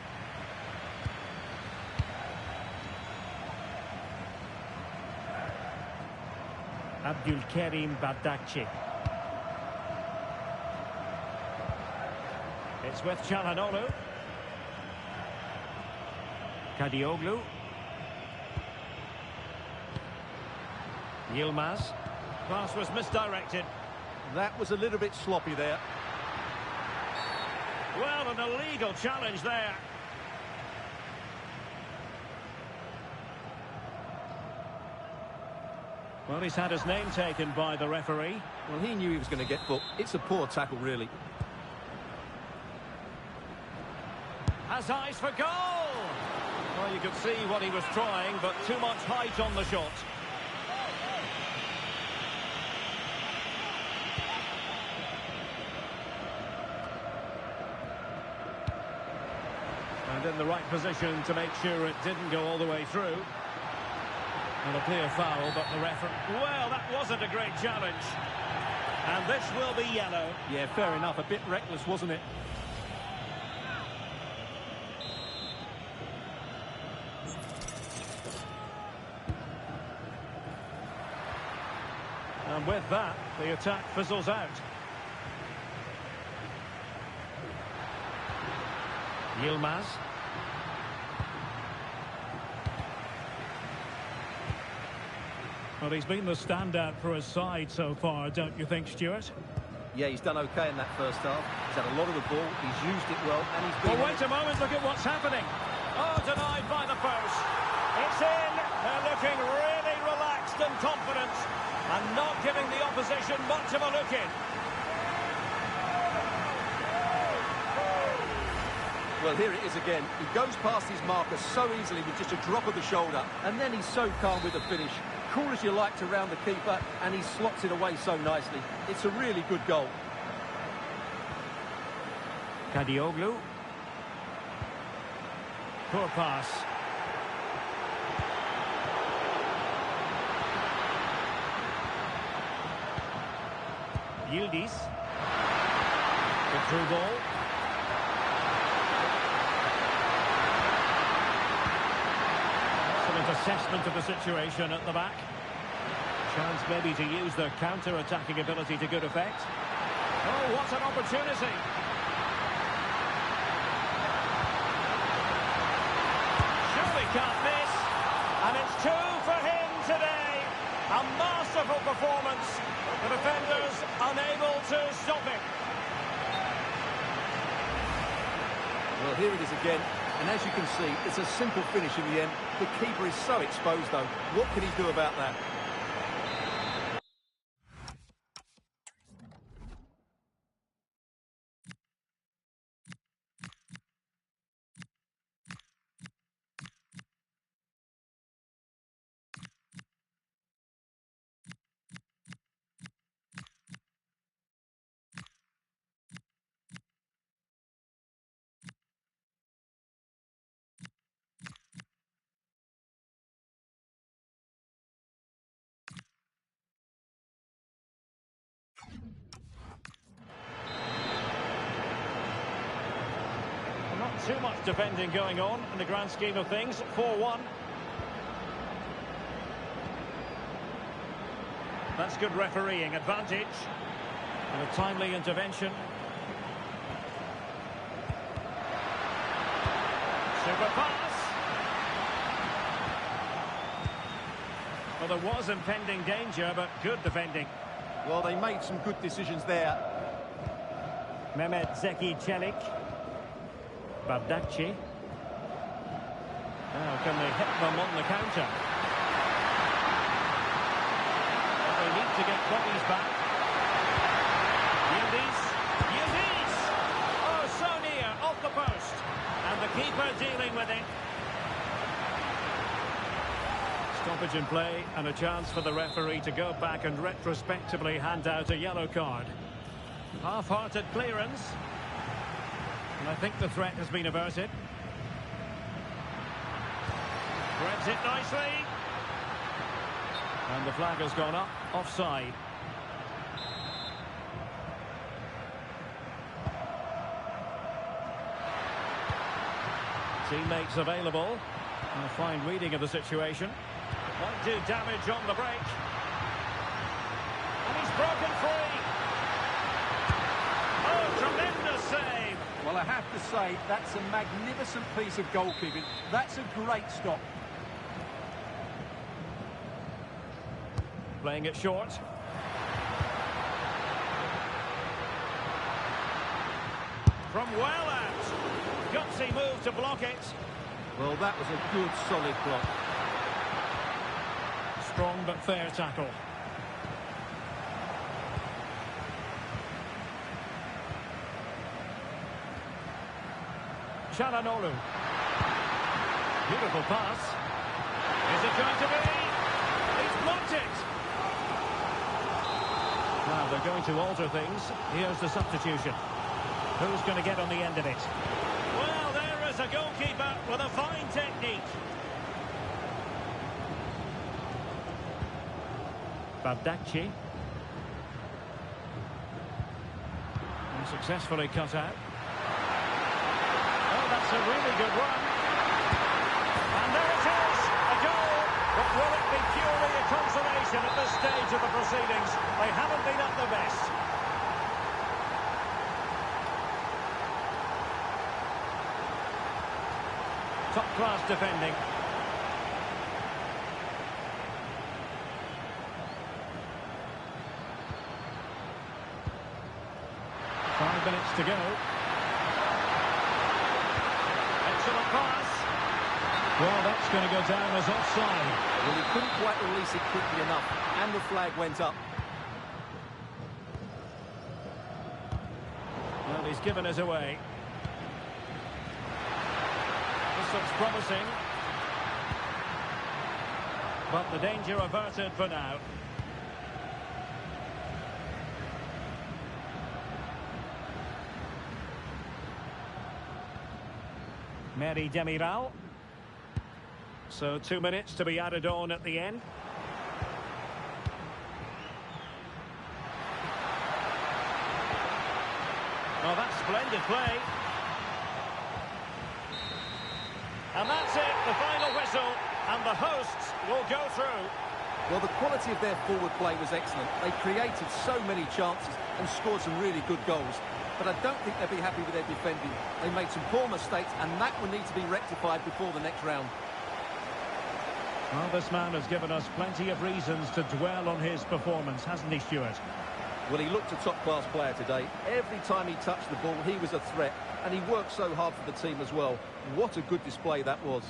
Abdulkarim Bardakci. It's with Çalhanoğlu. Kadioglu. Yilmaz. Pass was misdirected. That was a little bit sloppy there. Well, an illegal challenge there. Well, he's had his name taken by the referee. Well, he knew he was going to get booked. It's a poor tackle, really. Has eyes for goal! Well, you could see what he was trying, but too much height on the shot. And in the right position to make sure it didn't go all the way through. And a clear foul, but the referee... Well, that wasn't a great challenge. And this will be yellow. Yeah, fair enough. A bit reckless, wasn't it? And with that, the attack fizzles out. Yilmaz. Well, he's been the standout for his side so far, don't you think, Stuart? Yeah, he's done okay in that first half. He's had a lot of the ball, he's used it well, and he's been... Well, wait a moment, look at what's happening. Oh, denied by the post. It's in. They're looking really relaxed and confident, and not giving the opposition much of a look in. Well, here it is again. He goes past his marker so easily with just a drop of the shoulder, and then he's so calm with the finish. Cool as you like to round the keeper, and he slots it away so nicely. It's a really good goal. Kadioglu. Poor pass. Yildiz. The through ball. Assessment of the situation at the back. Chance maybe to use their counter-attacking ability to good effect. Oh, what an opportunity! Surely can't miss. And it's two for him today. A masterful performance. The defenders unable to stop him. Well, here it is again. And as you can see, it's a simple finish in the end. The keeper is so exposed, though. What can he do about that? Too much defending going on in the grand scheme of things. 4-1. That's good refereeing advantage. And a timely intervention. Super pass. Well, there was impending danger, but good defending. Well, they made some good decisions there. Mehmet Zeki Çelik. Bardakci. Now, can they hit them on the counter? Well, they need to get bodies back. Yildiz. Yildiz! Oh, so near, off the post. And the keeper dealing with it. Stoppage in play and a chance for the referee to go back and retrospectively hand out a yellow card. Half-hearted clearance. And I think the threat has been averted. Threads it nicely. And the flag has gone up, offside. Teammates available. A fine reading of the situation. Might do damage on the break. And he's broken free. Oh, tremendous save. Well, I have to say, that's a magnificent piece of goalkeeping. That's a great stop. Playing it short. From well out. Gutsy move to block it. Well, that was a good, solid block. Strong but fair tackle. Çalhanoğlu. Beautiful pass. Is it going to be? He's blocked it. Now they're going to alter things. Here's the substitution. Who's going to get on the end of it? Well, there is a goalkeeper with a fine technique. Bardakci. And successfully cut out. Oh, that's a really good run. And there it is, a goal. But will it be purely a consolation at this stage of the proceedings? They haven't been at their best. Top-class defending. Five minutes to go. Excellent pass. Well, that's going to go down as offside. Well, he couldn't quite release it quickly enough, and the flag went up. Well, he's given us away. This looks promising. But the danger averted for now. Mary Demiral. So 2 minutes to be added on at the end. Oh, that's splendid play. And that's it, the final whistle, and the hosts will go through. Well, the quality of their forward play was excellent. They created so many chances and scored some really good goals. But I don't think they'll be happy with their defending. They made some poor mistakes, and that will need to be rectified before the next round. Well, this man has given us plenty of reasons to dwell on his performance, hasn't he, Stuart? Well, he looked a top-class player today. Every time he touched the ball, he was a threat, and he worked so hard for the team as well. What a good display that was.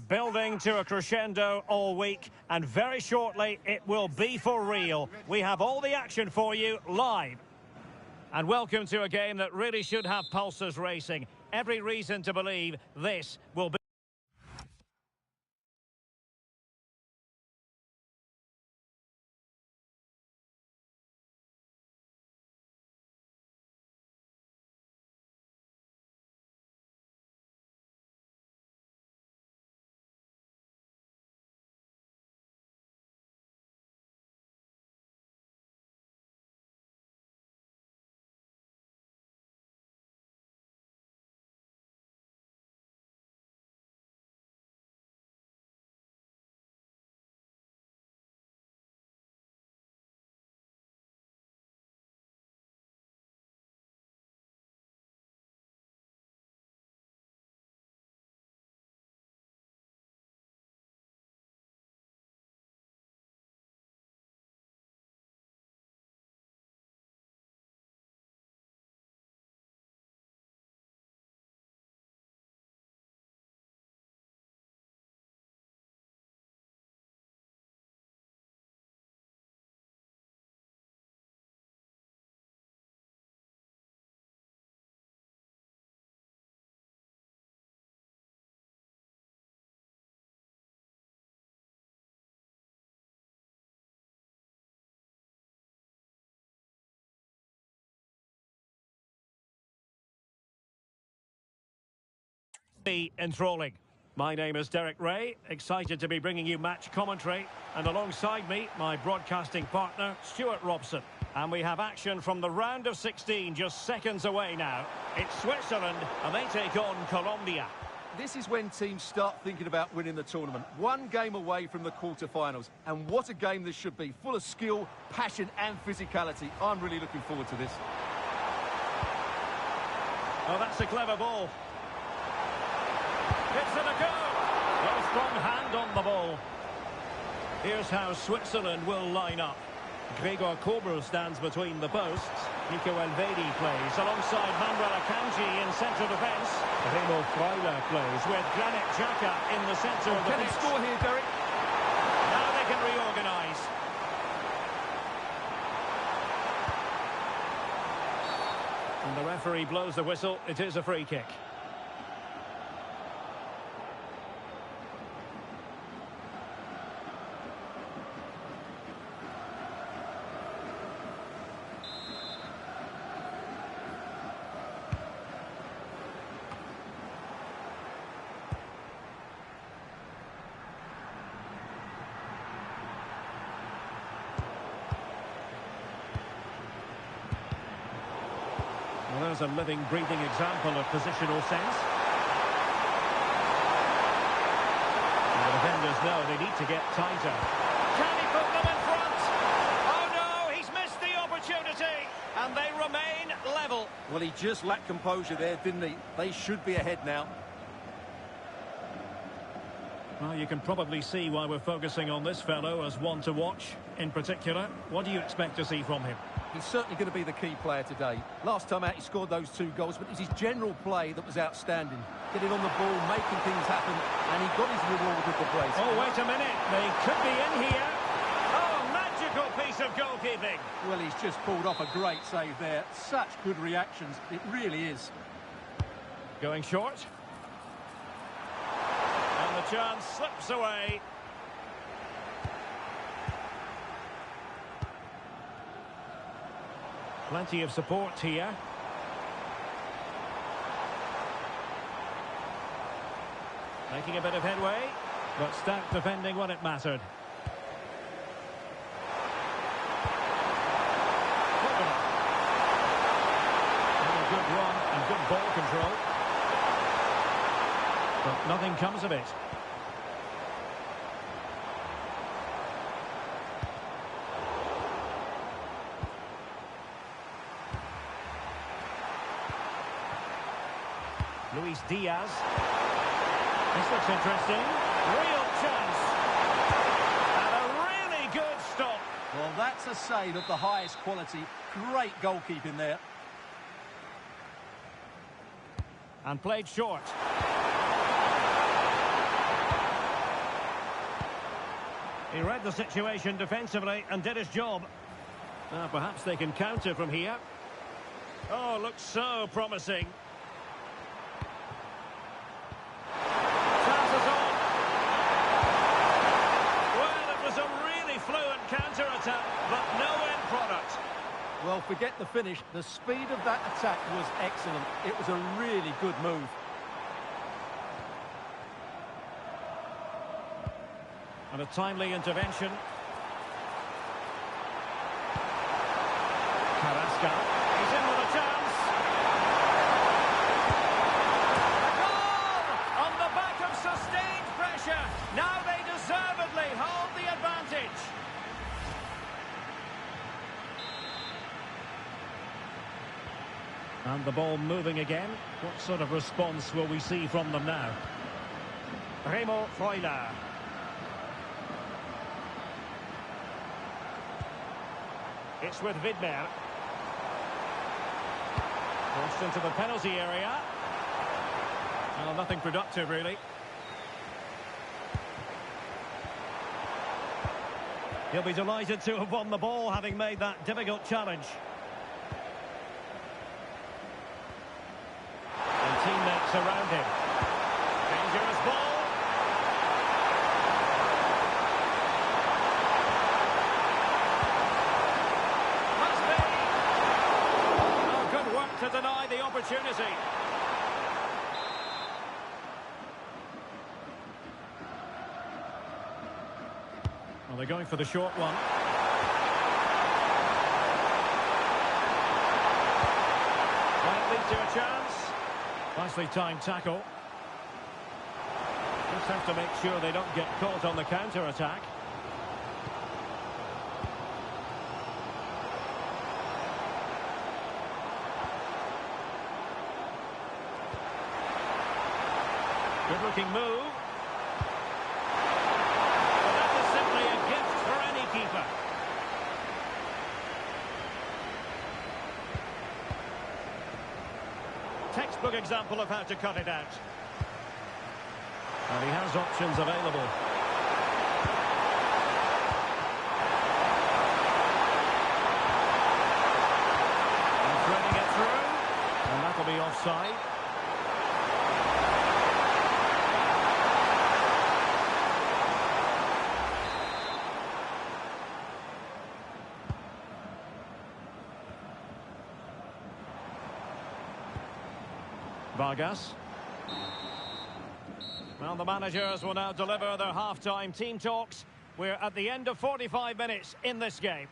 Building to a crescendo all week, and very shortly it will be for real. We have all the action for you live. And welcome to a game that really should have pulses racing. Every reason to believe this will be Be enthralling. My name is Derek Ray, excited to be bringing you match commentary, and alongside me, my broadcasting partner, Stuart Robson. And we have action from the round of 16 just seconds away now. It's Switzerland, and they take on Colombia. This is when teams start thinking about winning the tournament. One game away from the quarter-finals. And what a game this should be. Full of skill, passion and physicality. I'm really looking forward to this. Oh, that's a clever ball. It's in a goal. Well, a strong hand on the ball. Here's how Switzerland will line up. Gregor Kobel stands between the posts. Nico Elvedi plays alongside Manuel Akanji in central defence. Remo Freuler plays with Granit Xhaka in the centre of the pitch. Can he score here, Derek? Now they can reorganise. And the referee blows the whistle. It is a free kick. Well, there's a living, breathing example of positional sense. And the defenders know they need to get tighter. Can he put them in front? Oh no, he's missed the opportunity. And they remain level. Well, he just lacked composure there, didn't he? They should be ahead now. Well, you can probably see why we're focusing on this fellow as one to watch. In particular, what do you expect to see from him? He's certainly going to be the key player today. Last time out, he scored those 2 goals, but it was his general play that was outstanding. Getting on the ball, making things happen, and he got his reward with the brace. Oh, wait a minute. They could be in here. Oh, magical piece of goalkeeping. Well, he's just pulled off a great save there. Such good reactions. It really is. Going short. And the chance slips away. Plenty of support here. Making a bit of headway, but stout defending when it mattered. A good run and good ball control. But nothing comes of it. Luis Diaz. This looks interesting. Real chance. And a really good stop. Well, that's a save of the highest quality. Great goalkeeping there. And played short. He read the situation defensively and did his job. Perhaps they can counter from here. Oh, looks so promising. Counter-attack, but no end product. Well, forget the finish. The speed of that attack was excellent. It was a really good move. And a timely intervention. Carrasco. He's in with a chance. A goal! On the back of sustained pressure. Now they deservedly hold the advantage. And the ball moving again. What sort of response will we see from them now? Remo Freuler. It's with Widmer. Crossed into the penalty area. Well, nothing productive, really. He'll be delighted to have won the ball, having made that difficult challenge. Teammates around him. Dangerous ball. Must be. Oh, good work to deny the opportunity. they're going for the short one. Might lead to a chance. Nicely timed tackle. Just have to make sure they don't get caught on the counter-attack. Good-looking move. Well, that is simply a gift for any keeper. Textbook example of how to cut it out. And he has options available. And threading it through. And that'll be offside. Vargas. Well, the managers will now deliver their half-time team talks. We're at the end of 45 minutes in this game.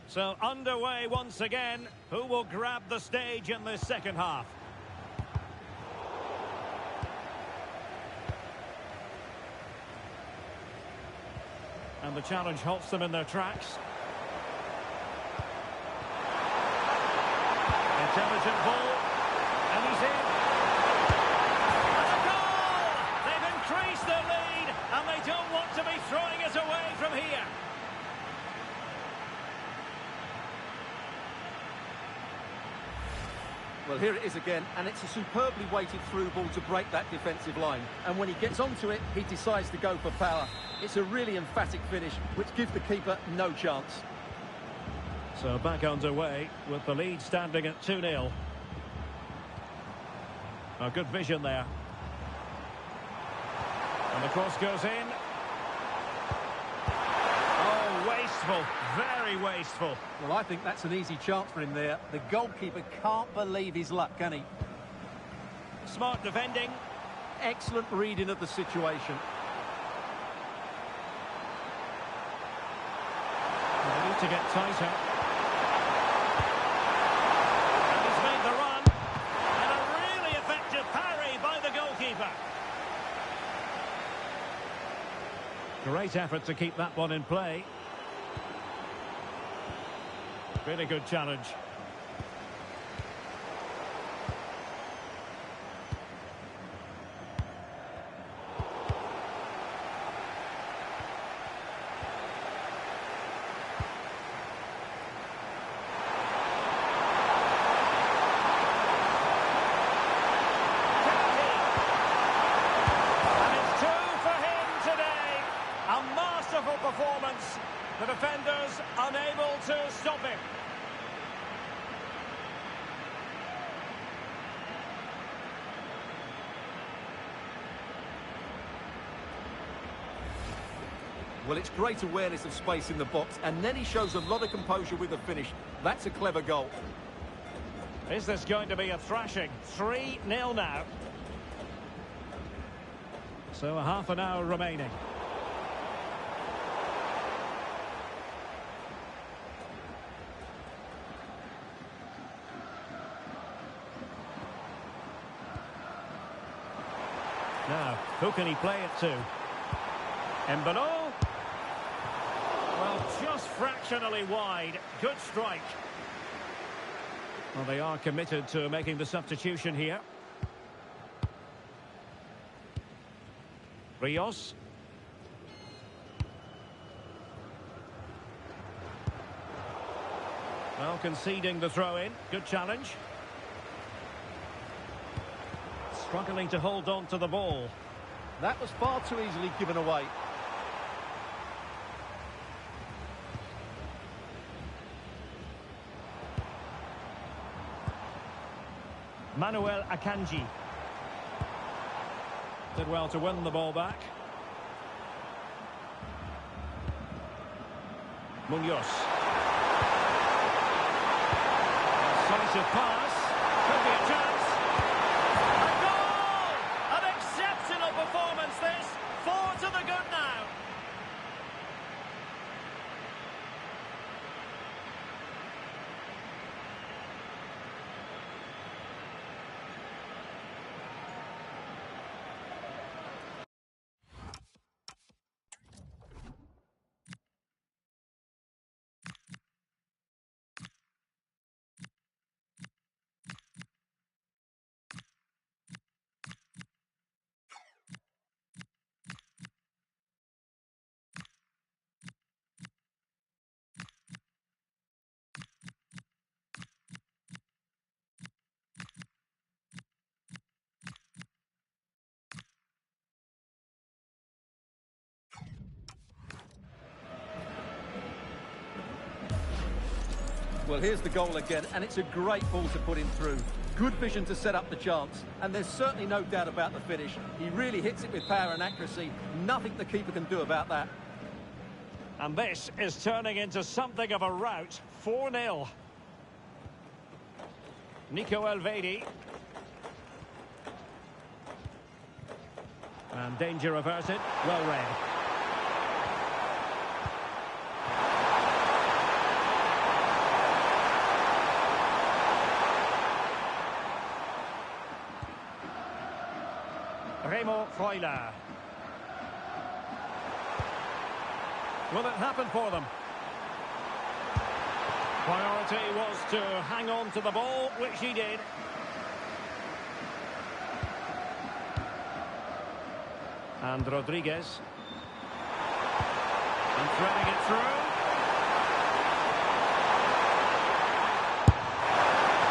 So underway once again. Who will grab the stage in this second half? And the challenge halts them in their tracks. Intelligent ball. And he's in. That's a goal! They've increased their lead, and they don't want to be throwing it away from here. Well, here it is again, and it's a superbly weighted through ball to break that defensive line. And when he gets onto it, he decides to go for power. It's a really emphatic finish, which gives the keeper no chance. So back underway with the lead standing at 2-0. A good vision there. And the cross goes in. Oh, wasteful. Very wasteful. Well, I think that's an easy chance for him there. The goalkeeper can't believe his luck, can he? Smart defending. Excellent reading of the situation. They need to get tighter. And he's made the run. And a really effective parry by the goalkeeper. Great effort to keep that one in play. Really good challenge. defenders unable to stop him. Well, it's great awareness of space in the box, and then he shows a lot of composure with the finish. That's a clever goal. Is this going to be a thrashing? 3-0 now. So a half an hour remaining. Now, who can he play it to? Mbano. Well, just fractionally wide. Good strike. Well, they are committed to making the substitution here. Rios. Well, conceding the throw-in. Good challenge. Struggling to hold on to the ball. That was far too easily given away. Manuel Akanji. Did well to win the ball back. Munoz. Decisive pass. Could be a chance. A goal! An exceptional performance this. 4 to the good now. Well, here's the goal again, and it's a great ball to put him through. Good vision to set up the chance, and there's certainly no doubt about the finish. He really hits it with power and accuracy. Nothing the keeper can do about that. And this is turning into something of a rout. 4-0. Nico Elvedi. And danger averted. Well read. Remo Freuler. Will it happen for them? Priority was to hang on to the ball, which he did. And Rodriguez. And threading it through.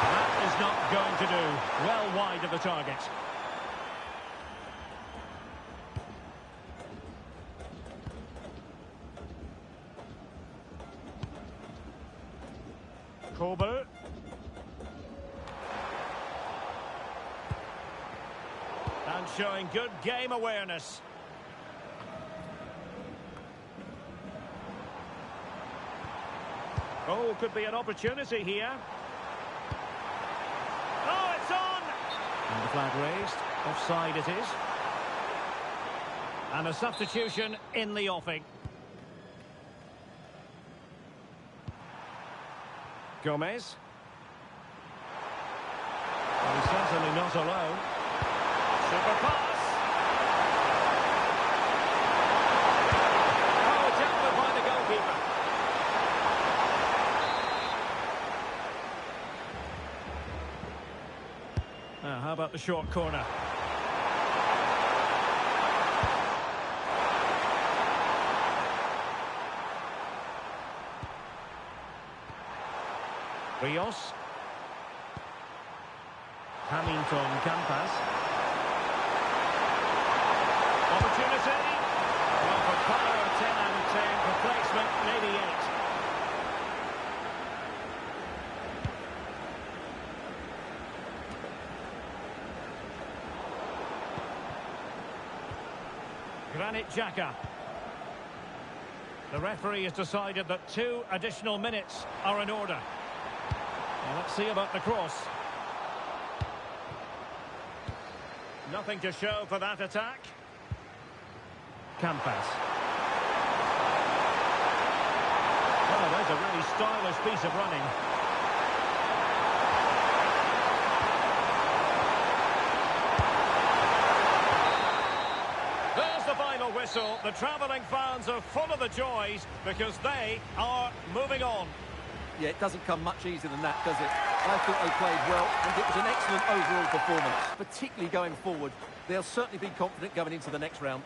That is not going to do. Well wide of the target. Kobe. And showing good game awareness. Oh, could be an opportunity here. Oh, it's on! And the flag raised. Offside it is. And a substitution in the offing. Gomez. Well, he's certainly not alone. Super pass. Oh, tackled by the goalkeeper. Now, how about the short corner? Rios. Hamilton Campas. Opportunity. Well, for power, 10 out of 10. For placement, maybe 8. Granit Xhaka. The referee has decided that 2 additional minutes are in order. Well, let's see about the cross. Nothing to show for that attack. Campas. Oh, there's a really stylish piece of running. There's the final whistle. The travelling fans are full of the joys because they are moving on. Yeah, it doesn't come much easier than that, does it? I think they played well, and it was an excellent overall performance, particularly going forward. They'll certainly be confident going into the next round.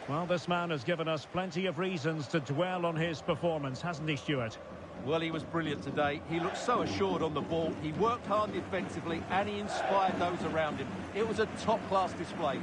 Well, this man has given us plenty of reasons to dwell on his performance, hasn't he, Stuart? Well, he was brilliant today. He looked so assured on the ball. He worked hard defensively, and he inspired those around him. It was a top-class display.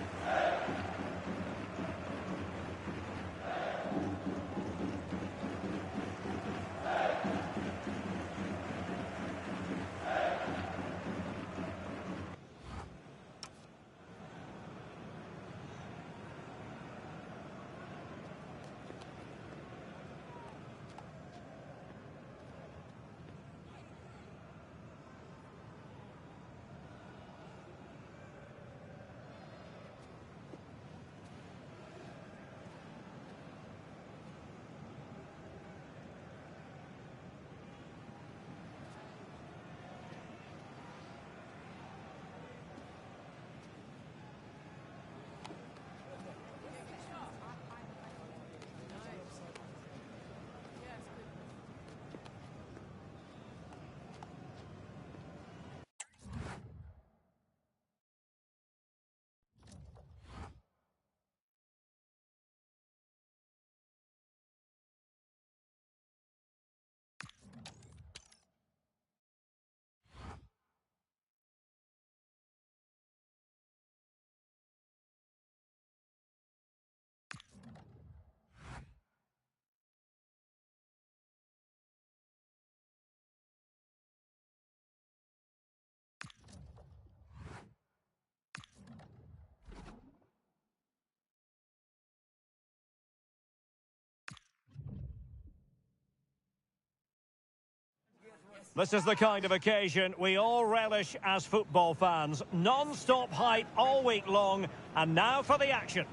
This is the kind of occasion we all relish as football fans. Non-stop hype all week long, and now for the action.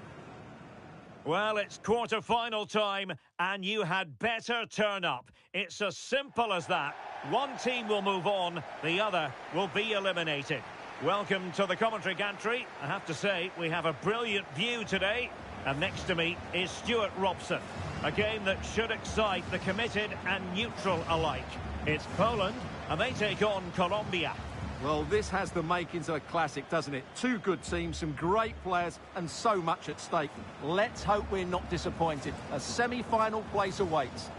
Well, it's quarter-final time, and you had better turn up. It's as simple as that. One team will move on, the other will be eliminated. Welcome to the commentary gantry. I have to say, we have a brilliant view today. And next to me is Stuart Robson. A game that should excite the committed and neutral alike. It's Poland, and they take on Colombia. Well, this has the makings of a classic, doesn't it? Two good teams, some great players, and so much at stake. Let's hope we're not disappointed. A semi-final place awaits.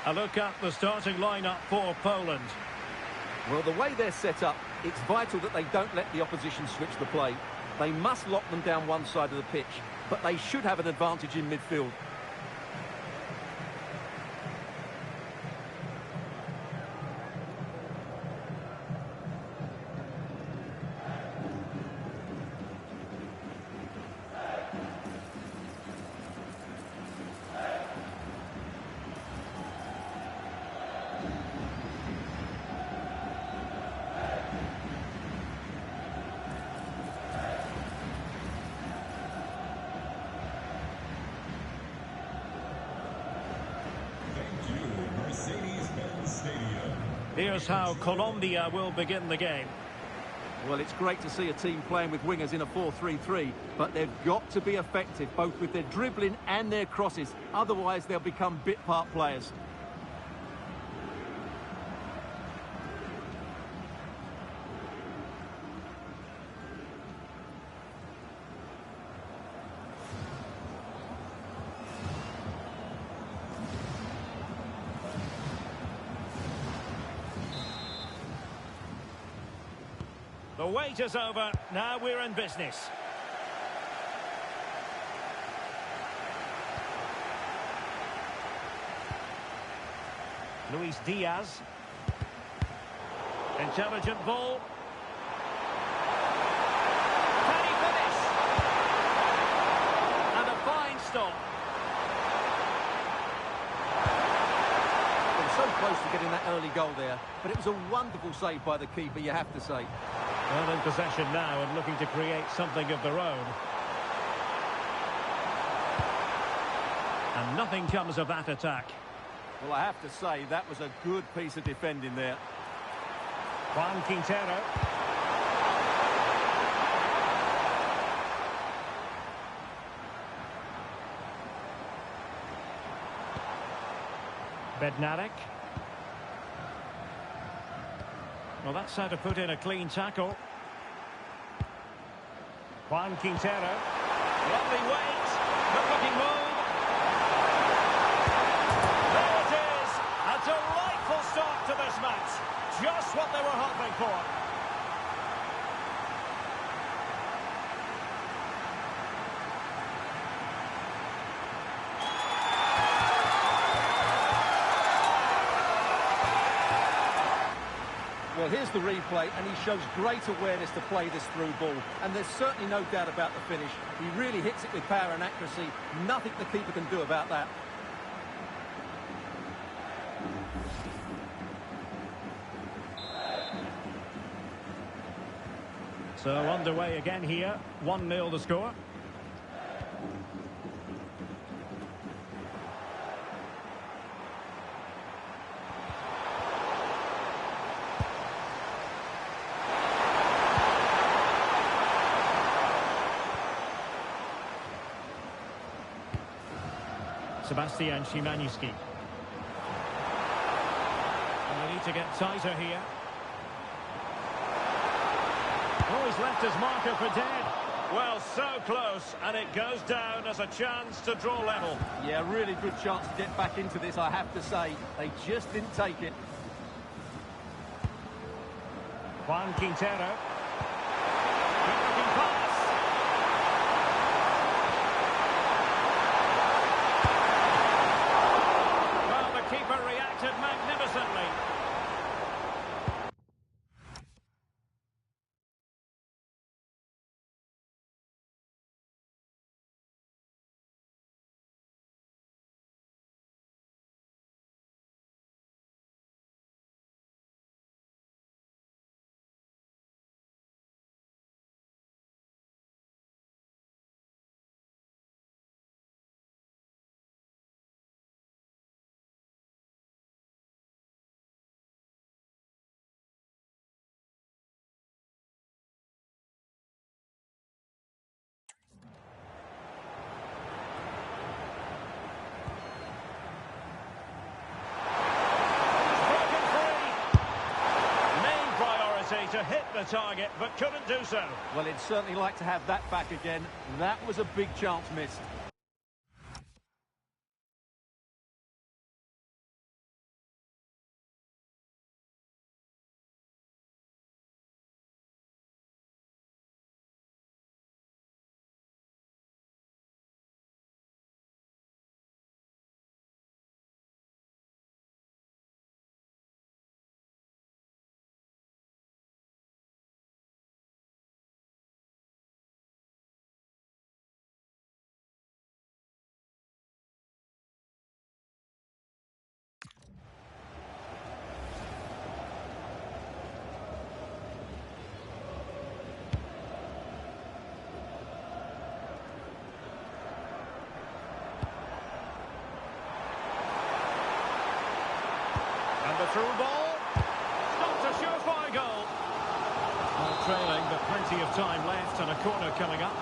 A look at the starting lineup for Poland. Well, the way they're set up, it's vital that they don't let the opposition switch the play. They must lock them down one side of the pitch, but they should have an advantage in midfield. Here's how Colombia will begin the game. Well, it's great to see a team playing with wingers in a 4-3-3, but they've got to be effective, both with their dribbling and their crosses. Otherwise, they'll become bit-part players. The wait is over. Now we're in business. Luis Diaz. Intelligent ball. Can he finish? And a fine stop. They were so close to getting that early goal there, but it was a wonderful save by the keeper, you have to say. Well, in possession now and looking to create something of their own. And nothing comes of that attack. Well, I have to say, that was a good piece of defending there. Juan Quintero. Bednarek. Well, that's how to put in a clean tackle. Juan Quintero. Lovely weight. Good-looking move. There it is. A delightful start to this match. Just what they were hoping for. Well, here's the replay, and he shows great awareness to play this through ball. And there's certainly no doubt about the finish. He really hits it with power and accuracy. Nothing the keeper can do about that. So underway again here. 1-0 the score. Sebastian Szymanski. And they need to get tighter here. Oh, he's left his marker for dead. Well, so close, and it goes down as a chance to draw level. Yeah, really good chance to get back into this, I have to say. They just didn't take it. Juan Quintero. Good-looking pass. Well, the keeper reacted magnificently. To hit the target, but couldn't do so. Well, he'd certainly like to have that back again. That was a big chance missed. And the through ball. Not a surefire goal. Well, trailing, but plenty of time left and a corner coming up.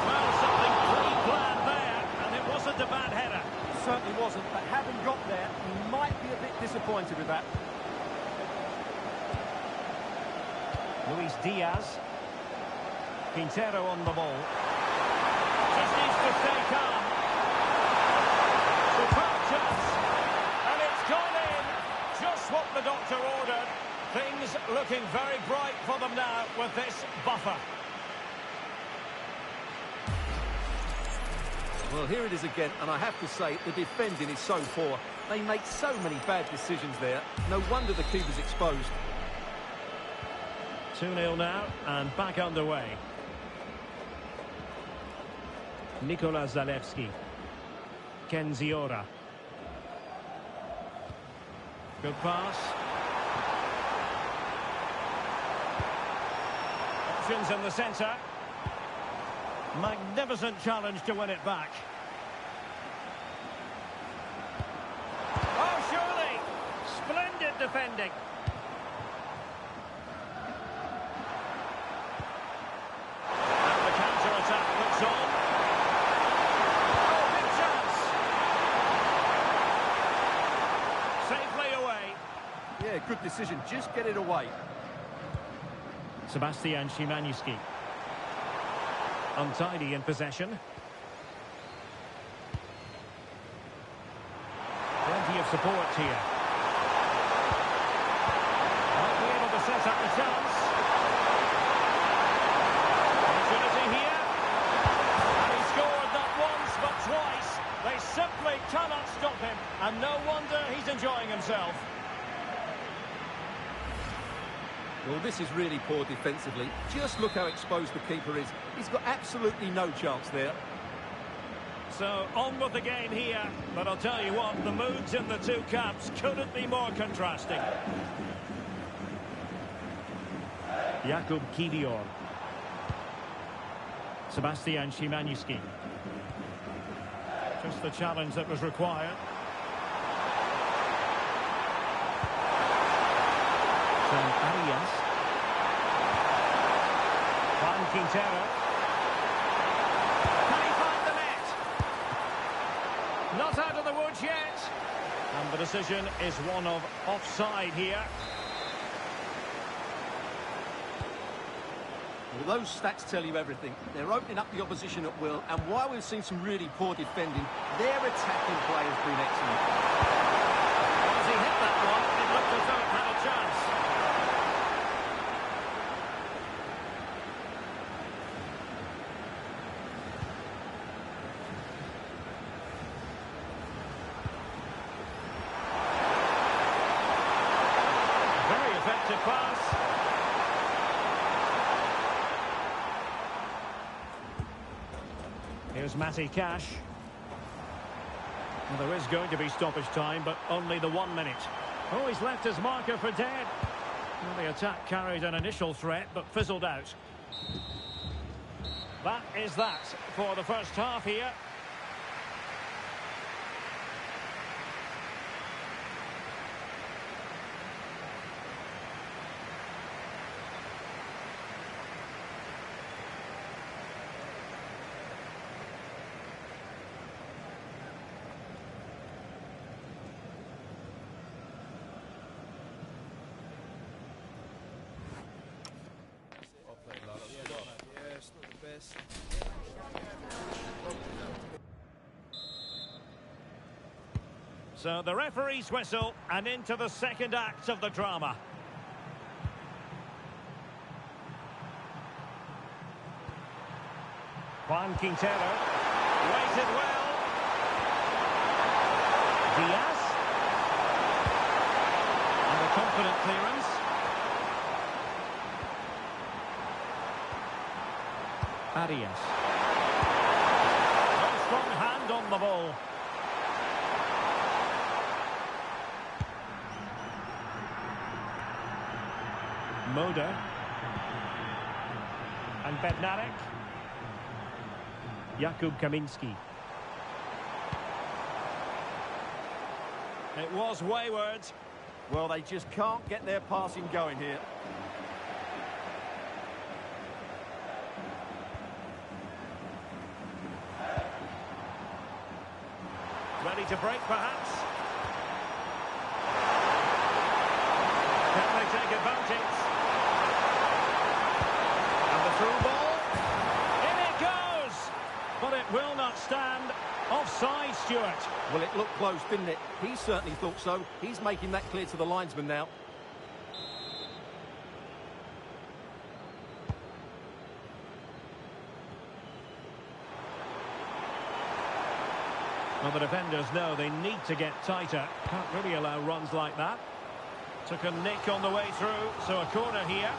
Well, something pre-planned there, and it wasn't a bad header. It certainly wasn't, but having got there, he might be a bit disappointed with that. Luis Diaz. Quintero on the ball. Just needs to stay calm. Superb chance. And it's gone in. Just what the doctor ordered. Things looking very bright for them now with this buffer. Well, here it is again, and I have to say, the defending is so poor. They make so many bad decisions there. No wonder the keeper's exposed. 2-0 now, and back underway. Nikola Zalewski. Kenziora. Good pass. Options in the centre. Magnificent challenge to win it back. Oh, surely! Splendid defending. And the counter-attack looks on. Oh, big chance! Safely away. Yeah, good decision. Just get it away. Sebastian Szymanski. Untidy in possession. Plenty of support here. Might be able to set up the chance. Opportunity here. And he scored not once but twice. They simply cannot stop him. And no wonder he's enjoying himself. Well, this is really poor defensively. Just look how exposed the keeper is. He's got absolutely no chance there. So, on with the game here. But I'll tell you what, the moods in the two camps couldn't be more contrasting. Jakub Kiwior. Sebastian Szymanski. Just the challenge that was required. Arias. Juan Quintero. Can he find the net? Not out of the woods yet. And the decision is one of offside here. Well, those stats tell you everything. They're opening up the opposition at will, and while we've seen some really poor defending, their attacking play has been excellent. As he hit that one, it looked as though it had a chance. Very effective pass. Here's Matty Cash. Well, there is going to be stoppage time, but only the 1 minute. Oh, he's left his marker for dead. Well, the attack carried an initial threat, but fizzled out. That is that for the first half here. So the referee's whistle, and into the second act of the drama. Juan Quintero. Waited well. Diaz. And a confident clearance. Arias. A strong hand on the ball. Moda. And Bednarek. Jakub Kaminski. It was wayward. Well, they just can't get their passing going here. Ready to break, perhaps. Can they take advantage? And the through ball. In it goes! But it will not stand. Offside, Stuart. Well, it looked close, didn't it? He certainly thought so. He's making that clear to the linesman now. Well, the defenders know they need to get tighter. Can't really allow runs like that. Took a nick on the way through, so a corner here.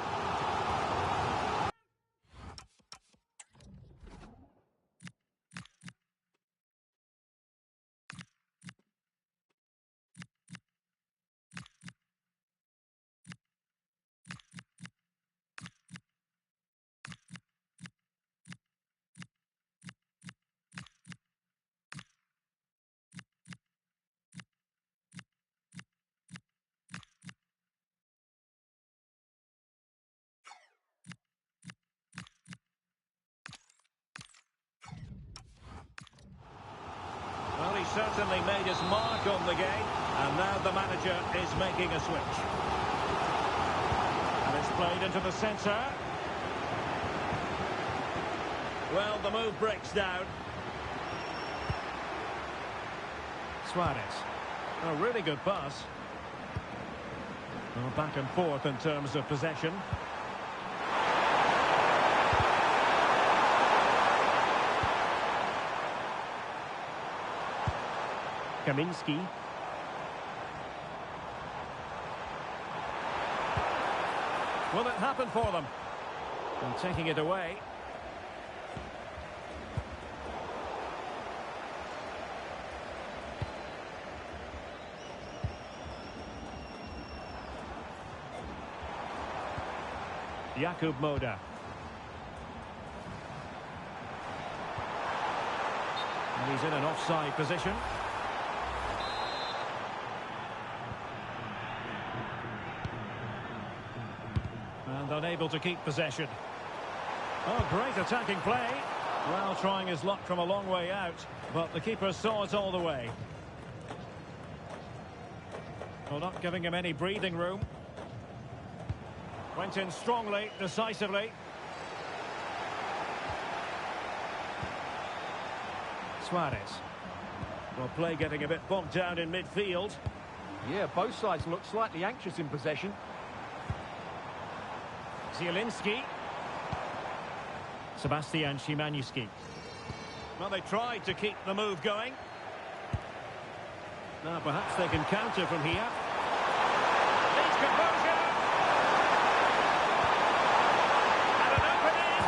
Well, he certainly made his mark on the game, and now the manager is making a switch. And it's played into the centre. Well, the move breaks down. Suarez. A really good pass. Well, back and forth in terms of possession. Kaminski. Will it happen for them? And taking it away. Jakub Moda. And he's in an offside position. And unable to keep possession. Oh, great attacking play. Well, trying his luck from a long way out, but the keeper saw it all the way. Well, not giving him any breathing room. Went in strongly, decisively. Suarez. Well, play getting a bit bogged down in midfield. Yeah, both sides look slightly anxious in possession. Zielinski. Sebastian Szymanski. Well, they tried to keep the move going. Now, perhaps they can counter from here. Needs composure. And an opening.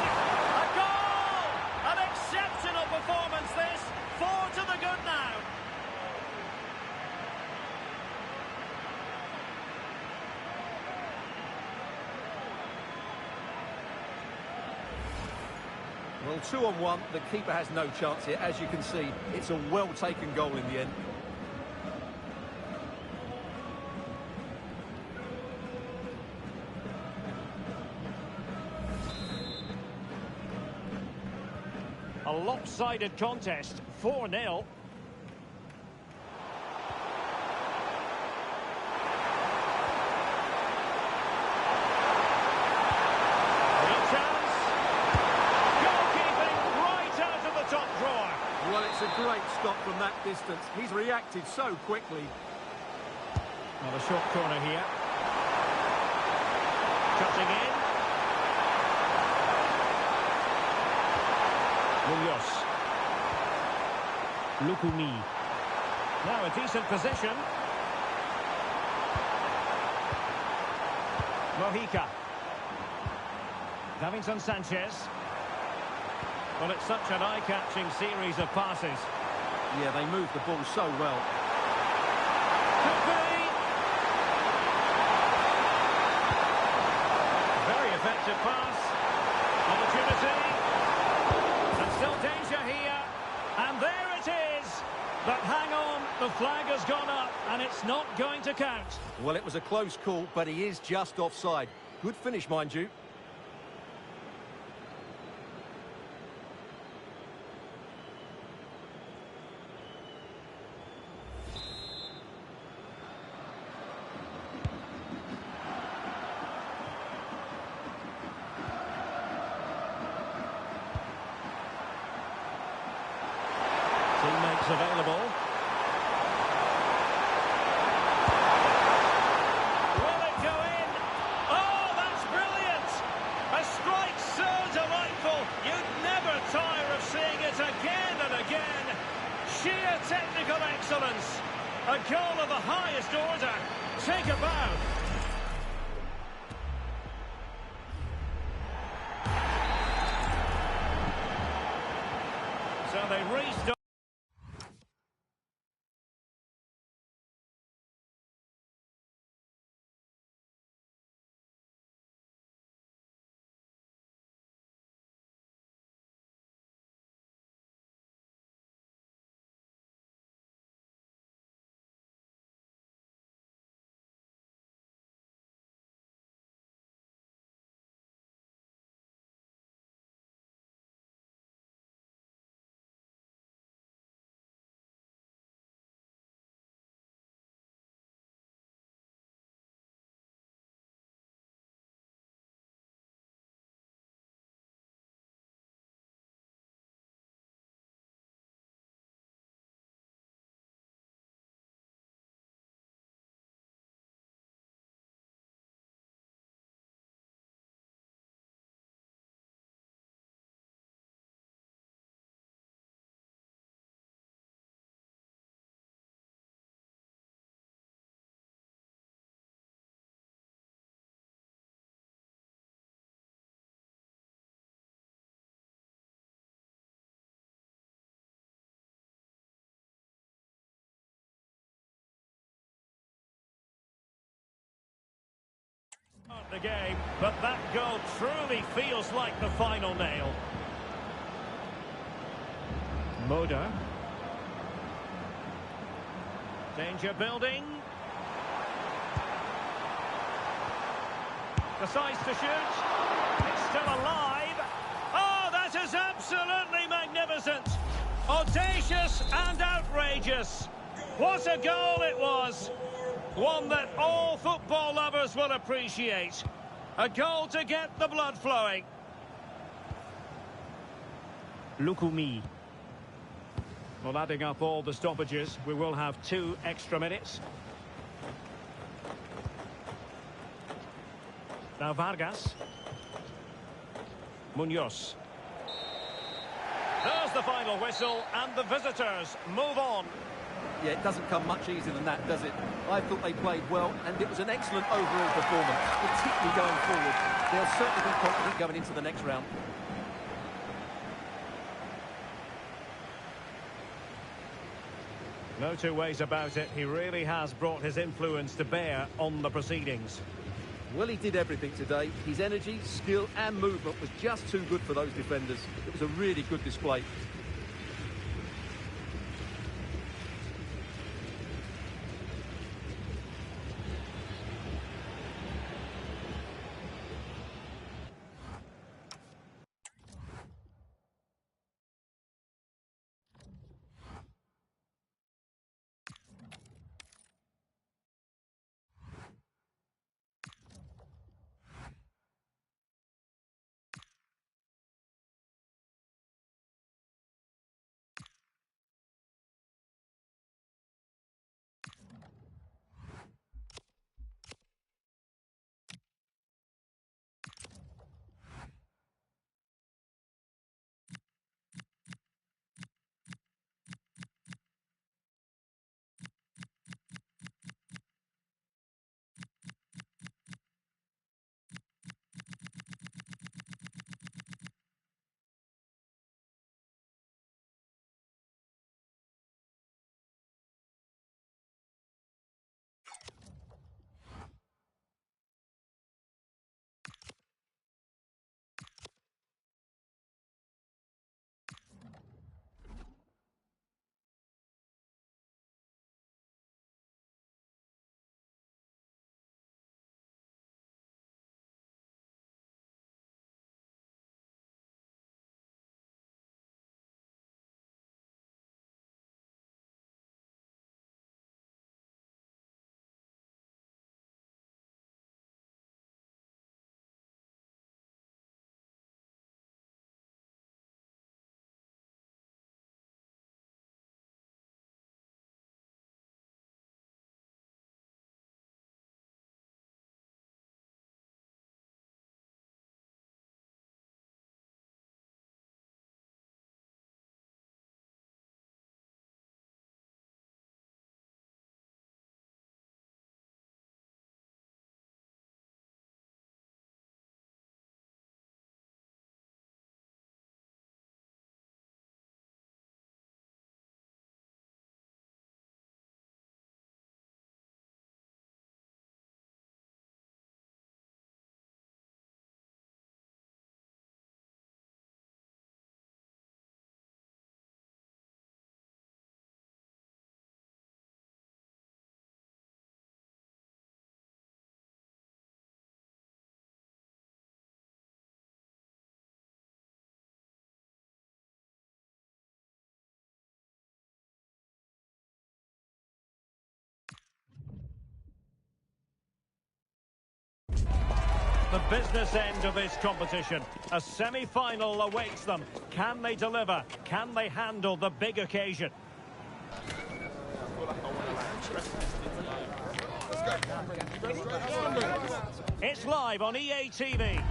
A goal! An exceptional performance, this. 4 to the good now. Well, 2-on-1, the keeper has no chance here. As you can see, it's a well-taken goal in the end. A lopsided contest, 4-0. Well, it's a great stop from that distance. He's reacted so quickly. Well, a short corner here. Cutting in. Munoz. Lukumi. Now a decent possession. Mojica. Davinson Sanchez. Well, it's such an eye-catching series of passes. Yeah, they move the ball so well. Could be. Very effective pass. Opportunity. And still danger here. And there it is. But hang on, the flag has gone up and it's not going to count. Well, it was a close call, but he is just offside. Good finish, mind you. Teammates available. Will it go in? Oh, that's brilliant! A strike so delightful, you'd never tire of seeing it again and again. Sheer technical excellence. A goal of the highest order. Take a bow. So they restart. The game, but that goal truly feels like the final nail. Moda. Danger building. Decides to shoot. It's still alive. Oh, that is absolutely magnificent. Audacious and outrageous. What a goal it was. One that all football lovers will appreciate. A goal to get the blood flowing. Lukumi. Well, adding up all the stoppages, we will have 2 extra minutes. Now Vargas. Munoz. There's the final whistle, and the visitors move on. Yeah, it doesn't come much easier than that, does it? I thought they played well, and it was an excellent overall performance, particularly going forward. They'll certainly be confident going into the next round. No two ways about it. He really has brought his influence to bear on the proceedings. Well, he did everything today. His energy, skill and movement was just too good for those defenders. It was a really good display. the business end of this competition. A semi-final awaits them. Can they deliver? Can they handle the big occasion? It's live on EA TV.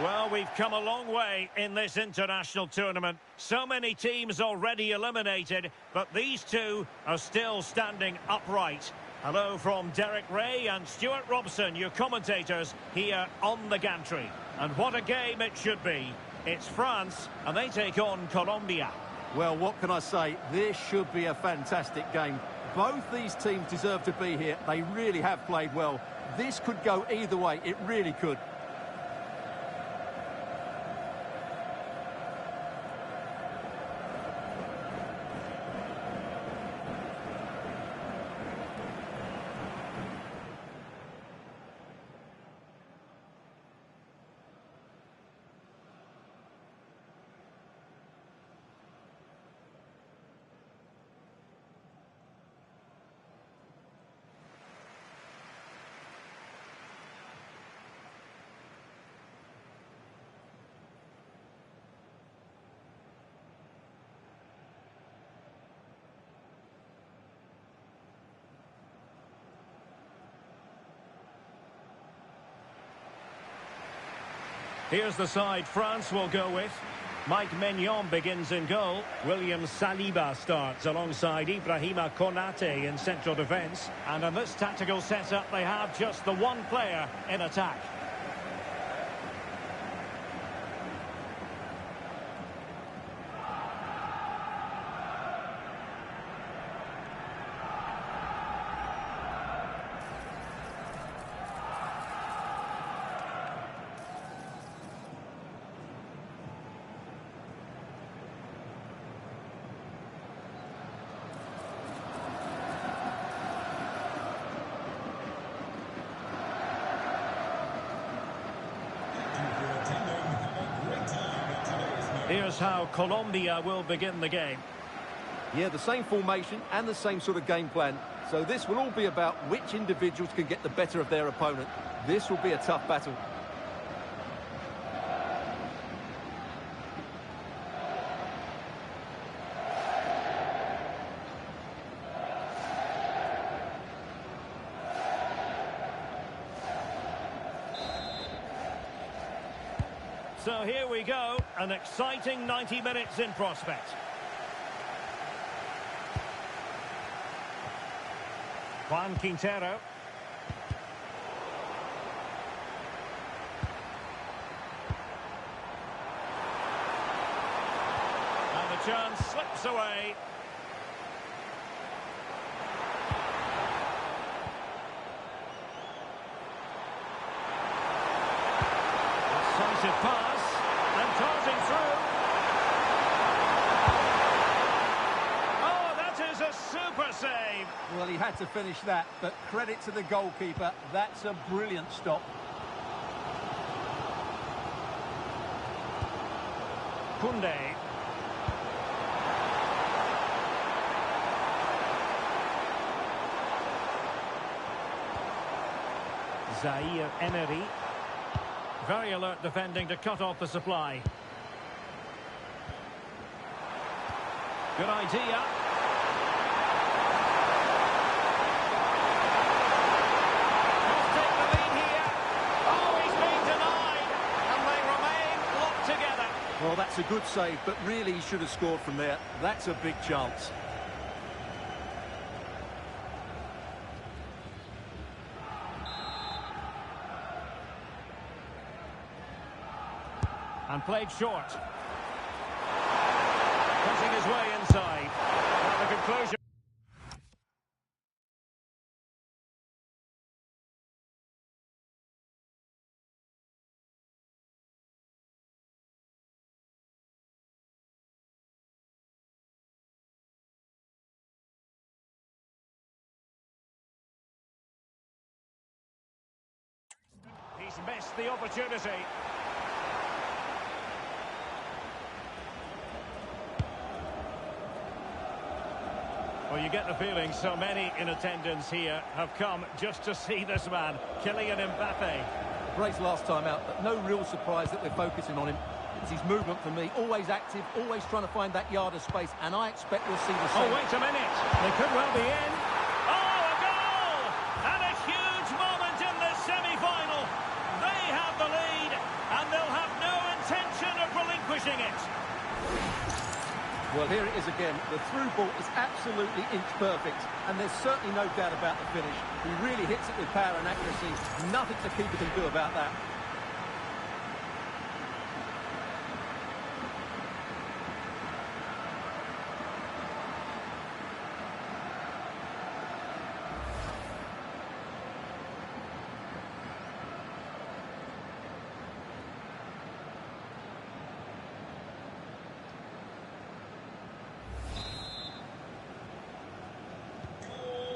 Well, we've come a long way in this international tournament. So many teams already eliminated, but these two are still standing upright. Hello from Derek Ray and Stuart Robson, your commentators, here on the gantry. And what a game it should be. It's France, and they take on Colombia. Well, what can I say? This should be a fantastic game. Both these teams deserve to be here. They really have played well. This could go either way. It really could. Here's the side France will go with. Mike Maignan begins in goal. William Saliba starts alongside Ibrahima Konate in central defence. And in this tactical setup, they have just the one player in attack. Here's how Colombia will begin the game. Yeah, the same formation and the same sort of game plan. So this will all be about which individuals can get the better of their opponent. This will be a tough battle. So here we go, an exciting 90 minutes in prospect. Juan Quintero. And the chance slips away. Decisive pass. And darting through. Oh, that is a super save. Well, he had to finish that, but credit to the goalkeeper. That's a brilliant stop. Koundé. Zaire Emery. Very alert defending to cut off the supply. Good idea. Must take the lead here. Oh, he's been denied. And they remain locked together. Well, that's a good save, but really he should have scored from there. That's a big chance. And played short. Pushing his way inside. And the conclusion. He's missed the opportunity. Well, you get the feeling so many in attendance here have come just to see this man, Kylian Mbappe. Great last time out, but no real surprise that we're focusing on him. It's his movement for me, always active, always trying to find that yard of space, and I expect we'll see the same. Oh, wait a minute. They could well be in. Oh, a goal! And a huge moment in this semi-final. They have the lead, and they'll have no intention of relinquishing it. Well, here it is again. The through ball is absolutely inch perfect, and there's certainly no doubt about the finish. He really hits it with power and accuracy. Nothing the keeper can do about that.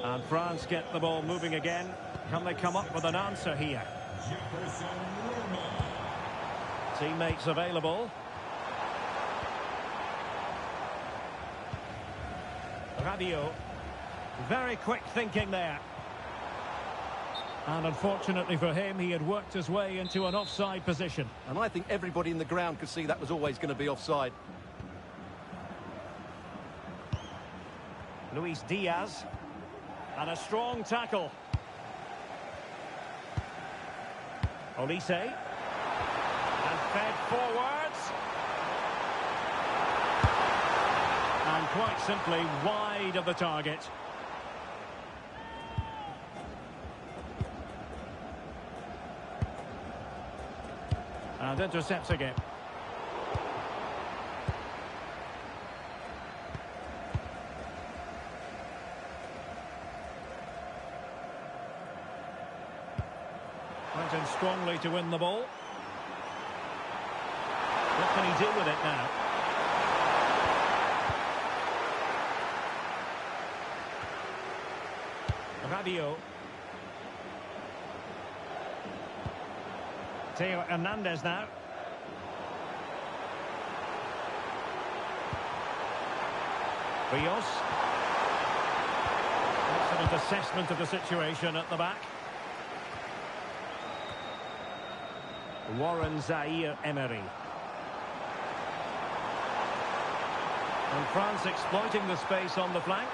And France get the ball moving again. Can they come up with an answer here? Teammates available. Rabiot. Very quick thinking there. And unfortunately for him, he had worked his way into an offside position. And I think everybody in the ground could see that was always going to be offside. Luis Diaz. And a strong tackle. Olise. And fed forwards. And quite simply wide of the target. And intercepting it. Went in strongly to win the ball. What can he do with it now? Rabiot. Theo Hernandez now. Rios. Excellent assessment of the situation at the back. Warren Zaïre-Emery. And France exploiting the space on the flank.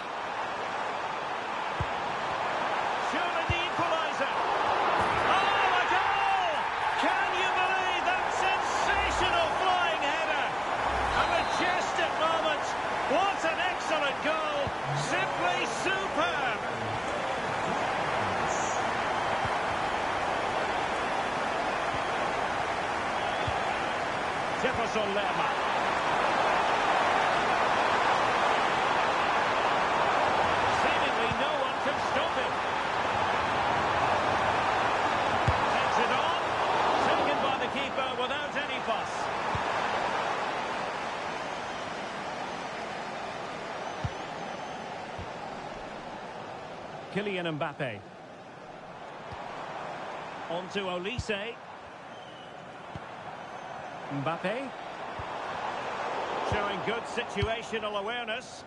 Surely the equaliser. Oh, a goal! Can you believe that sensational flying header? A majestic moment. What an excellent goal. Simply superb. Jefferson Lerma. Seemingly no one can stop him. Takes it on. Taken by the keeper without any fuss. Kylian Mbappe. On to Olise. Mbappe. Showing good situational awareness.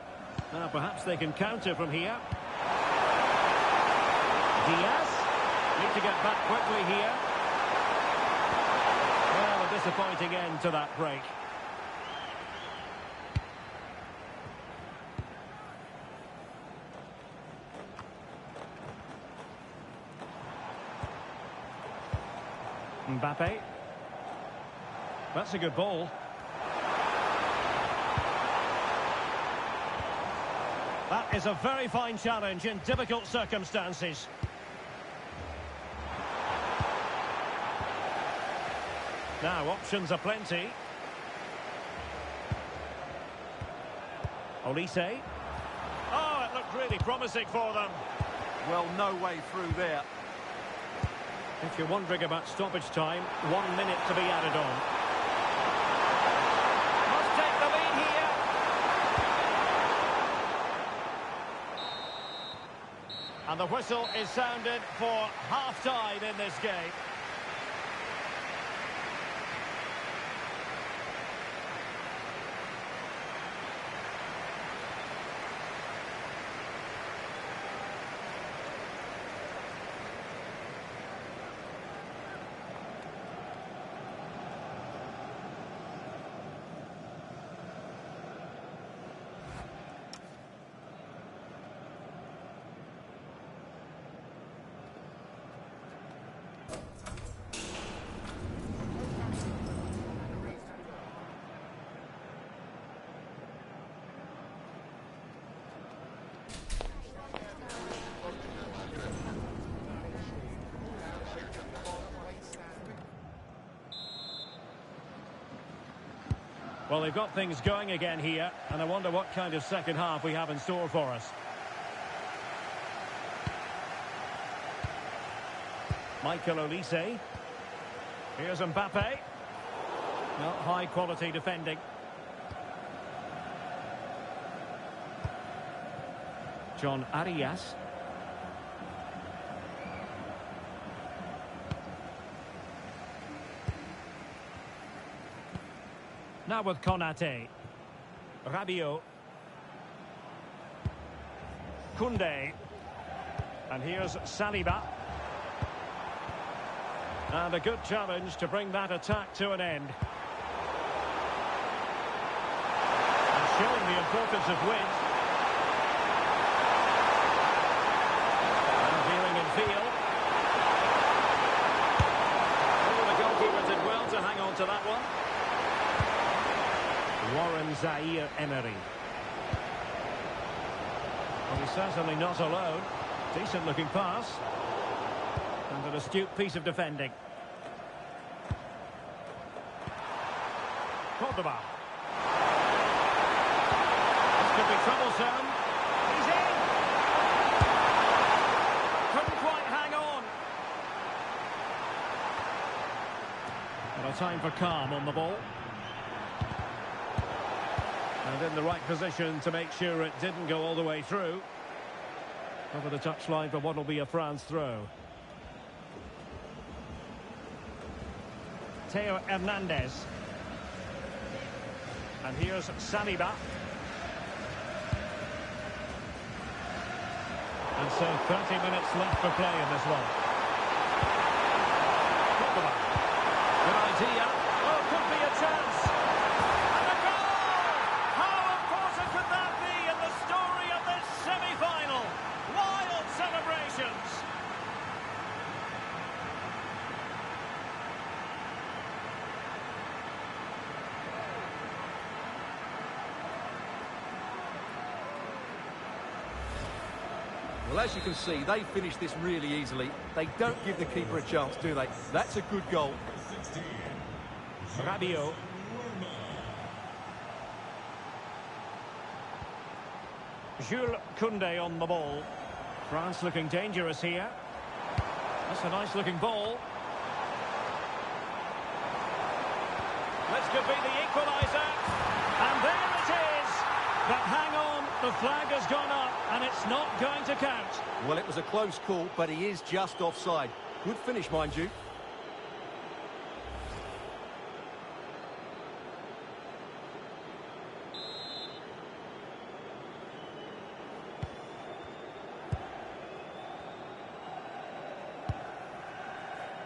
Perhaps they can counter from here. Diaz. Need to get back quickly here. Well, a disappointing end to that break. Mbappe. That's a good ball. That is a very fine challenge in difficult circumstances. Now, options are plenty. Olise. Oh, it looked really promising for them. Well, no way through there. If you're wondering about stoppage time, 1 minute to be added on. Must take the lead here. And the whistle is sounded for half-time in this game. Well, they've got things going again here, and I wonder what kind of second half we have in store for us. Michael Olise. Here's Mbappe. Not high quality defending. John Arias. Now with Konate. Rabiot. Koundé. And here's Saliba. And a good challenge to bring that attack to an end. And showing the importance of width. And dealing in field. Oh, the goalkeeper did well to hang on to that one. Warren Zaire-Emery. Well, he's certainly not alone. Decent looking pass. And an astute piece of defending. Cordoba. This could be troublesome. He's in! Couldn't quite hang on. And a time for calm on the ball. And in the right position to make sure it didn't go all the way through. Over the touchline for what will be a France throw. Theo Hernandez. And here's Saliba. And so 30 minutes left for play in this one. Good idea. Oh, could be a chance. And a goal! How important could that be in the story of this semi-final? Wild celebrations. Well, as you can see, they finish this really easily. They don't give the keeper a chance, do they? That's a good goal. Rabiot. Jules Koundé on the ball. France looking dangerous here. That's a nice looking ball. This could be the equaliser. And there it is. But hang on, the flag has gone up and it's not going to count. Well, it was a close call, but he is just offside. Good finish, mind you.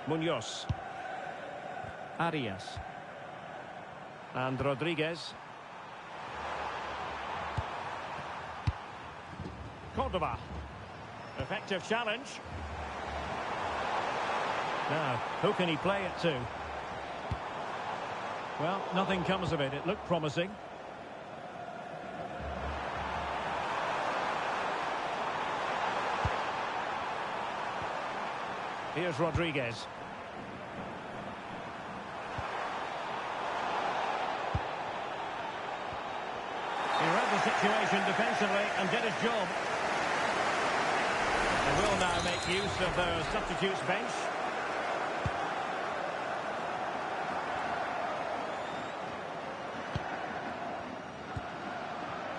Munoz. Arias. And Rodriguez. Cordoba. Effective challenge. Now, who can he play it to? Well, nothing comes of it. It looked promising. Here's Rodriguez. He read the situation defensively and did his job. They will now make use of their substitutes bench.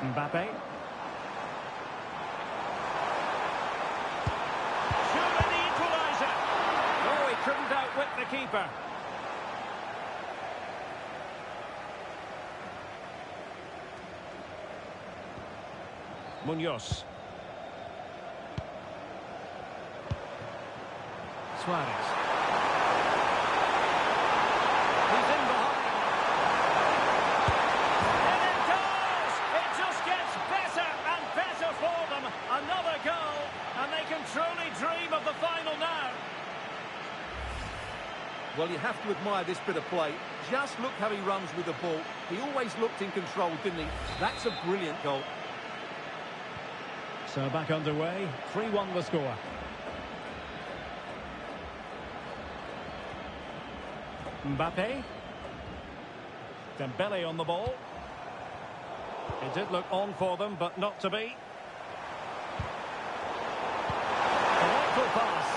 Mbappe. Surely the equaliser. Oh, he couldn't outwit the keeper. Munoz. Suarez. He's in behind. And it goes! It just gets better and better for them. Another goal, and they can truly dream of the final now. Well, you have to admire this bit of play. Just look how he runs with the ball. He always looked in control, didn't he? That's a brilliant goal. So back underway, 3-1 the score. Mbappe. Dembele on the ball. It did look on for them, but not to be. Delightful pass.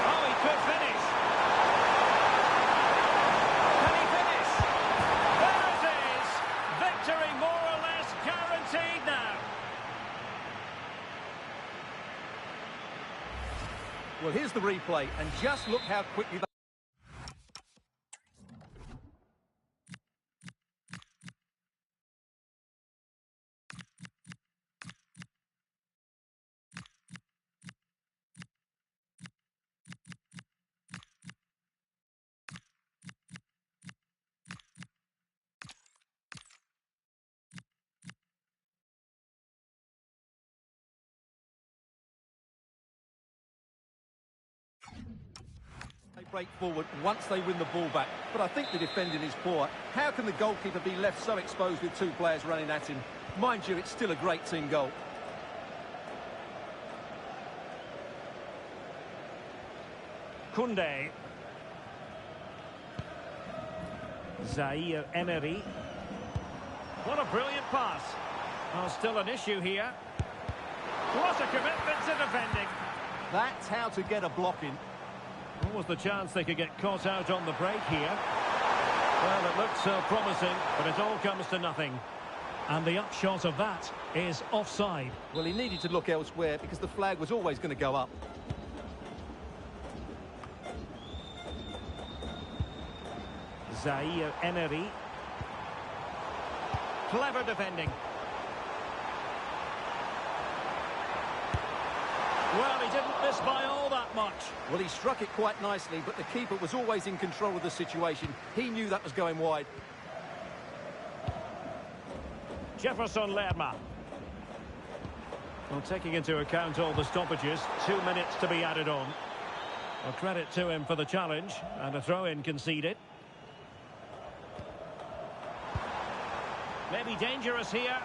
Oh, he could finish. Can he finish? There it is. Victory more or less guaranteed now. Well, here's the replay, and just look how quickly they break forward once they win the ball back. But I think the defending is poor. How can the goalkeeper be left so exposed with two players running at him? Mind you, it's still a great team goal. Koundé. Zaire Emery. What a brilliant pass. Oh, still an issue here. What a commitment to defending. That's how to get a block in. What was the chance they could get caught out on the break here? Well, it looked so promising, but it all comes to nothing. And the upshot of that is offside. Well, he needed to look elsewhere because the flag was always going to go up. Zaire Emery. Clever defending. Well, he didn't miss by all that much. Well, he struck it quite nicely, but the keeper was always in control of the situation. He knew that was going wide. Jefferson Lerma. Well, taking into account all the stoppages, 2 minutes to be added on. Well, credit to him for the challenge, and a throw-in conceded. Maybe dangerous here.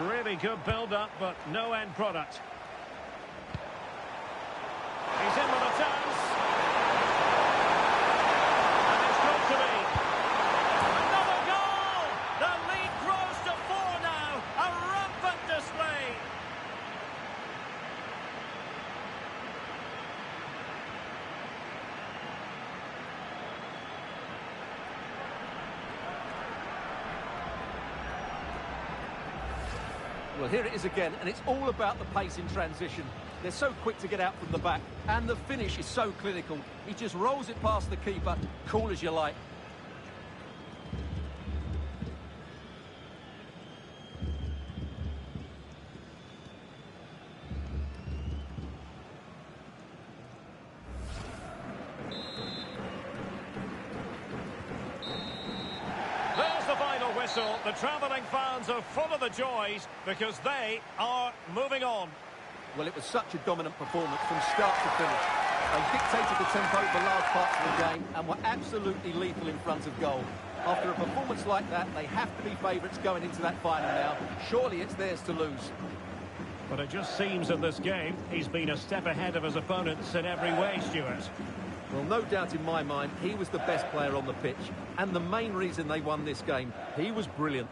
Really good build-up, but no end product. He's in with a chance. And it's got to be. Another goal! The lead grows to 4 now. A rampant display. Well, here it is again, and it's all about the pace in transition. They're so quick to get out from the back, and the finish is so clinical. He just rolls it past the keeper, cool as you like. There's the final whistle. The travelling fans are full of the joys because they are moving on. Well, it was such a dominant performance from start to finish. They dictated the tempo for large parts of the game and were absolutely lethal in front of goal. After a performance like that, they have to be favourites going into that final now. Surely it's theirs to lose. But it just seems in this game, he's been a step ahead of his opponents in every way, Stuart. Well, no doubt in my mind, he was the best player on the pitch. And the main reason they won this game, he was brilliant.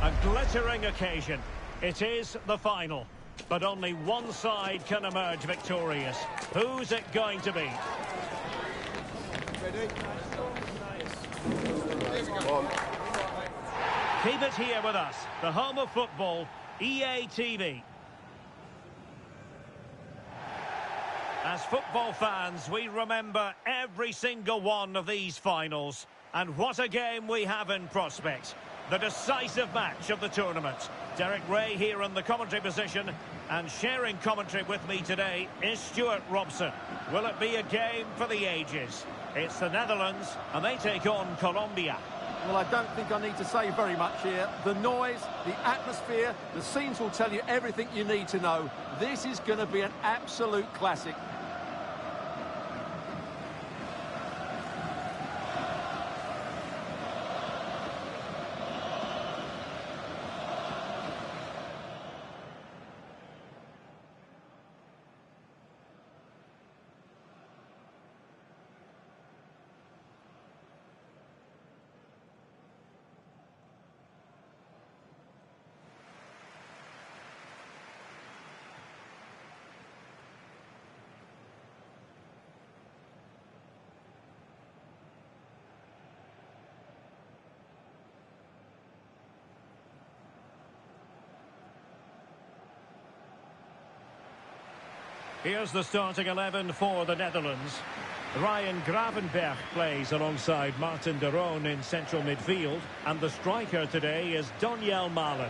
A glittering occasion. It is the final. But only one side can emerge victorious. Who's it going to be? Ready? Keep it here with us. The home of football, EA TV. As football fans, we remember every single one of these finals. And what a game we have in prospect. The decisive match of the tournament. Derek Ray here in the commentary position. And sharing commentary with me today is Stuart Robson. Will it be a game for the ages? It's the Netherlands, and they take on Colombia. Well, I don't think I need to say very much here. The noise, the atmosphere, the scenes will tell you everything you need to know. This is going to be an absolute classic. Here's the starting 11 for the Netherlands. Ryan Gravenberch plays alongside Martin de Roon in central midfield. And the striker today is Donyell Malen.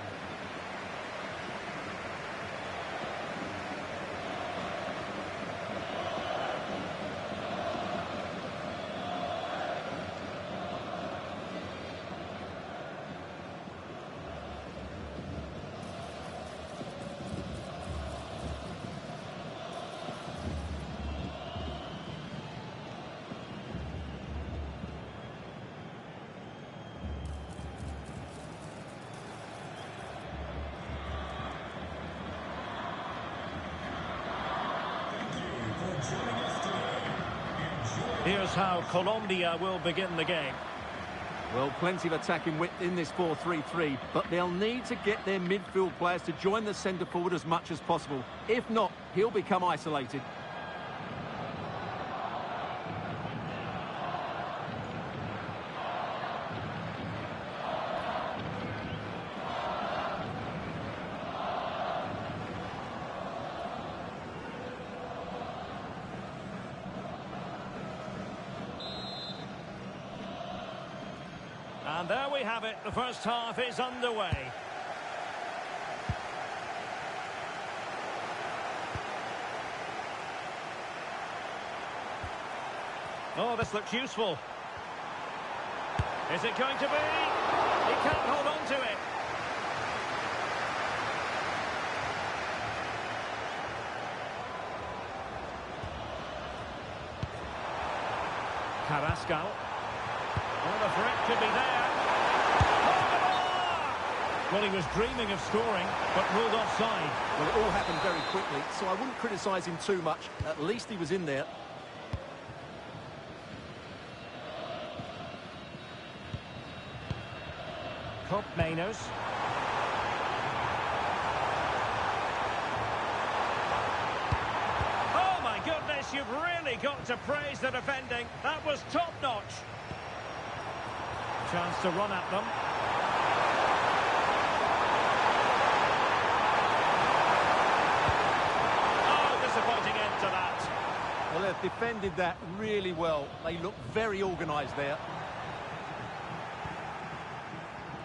Here's how Colombia will begin the game. Well, plenty of attacking width in this 4-3-3, but they'll need to get their midfield players to join the centre forward as much as possible. If not, he'll become isolated. And there we have it. The first half is underway. Oh, this looks useful. Is it going to be? He can't hold on to it. Carrasco. Oh, the threat could be there. Well, he was dreaming of scoring, but ruled offside. Well, it all happened very quickly, so I wouldn't criticise him too much. At least he was in there. Cup Mainers. Oh, my goodness, you've really got to praise the defending. That was top-notch. Chance to run at them. Well, they've defended that really well. They look very organised there.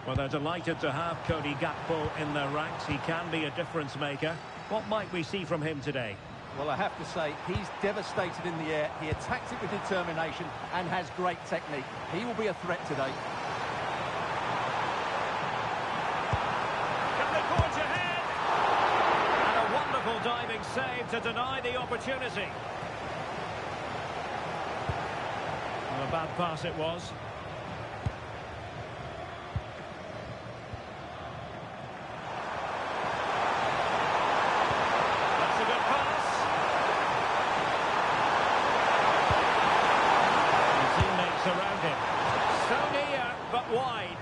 Well, they're delighted to have Cody Gakpo in their ranks. He can be a difference maker. What might we see from him today? Well, I have to say, he's devastated in the air. He attacks it with determination and has great technique. He will be a threat today. Can they forge ahead? And a wonderful diving save to deny the opportunity. A bad pass it was. That's a good pass. The teammates around him. So near, but wide.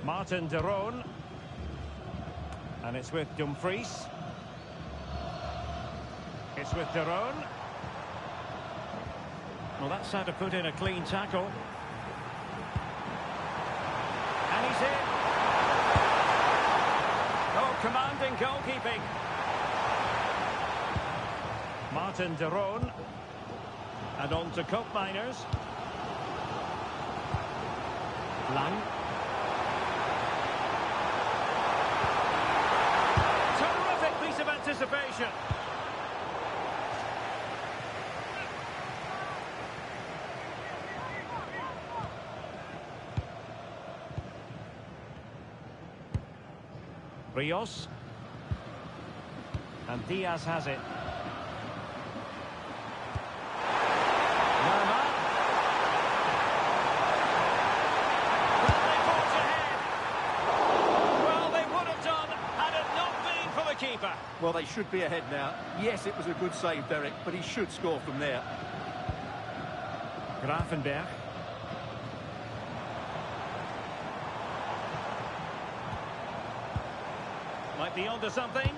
Martin de Roon. And it's with Dumfries. It's with de Roon. Well, that's how to put in a clean tackle. And he's in. Oh, commanding goalkeeping. Martin de Roon. And on to Cope Miners. Lang. Terrific piece of anticipation. Rios. And Diaz has it. Lerma. Well, they forge ahead. Well, they would have done had it not been for the keeper. Well, they should be ahead now. Yes, it was a good save, Derek, but he should score from there. Gravenberg. Might be onto something.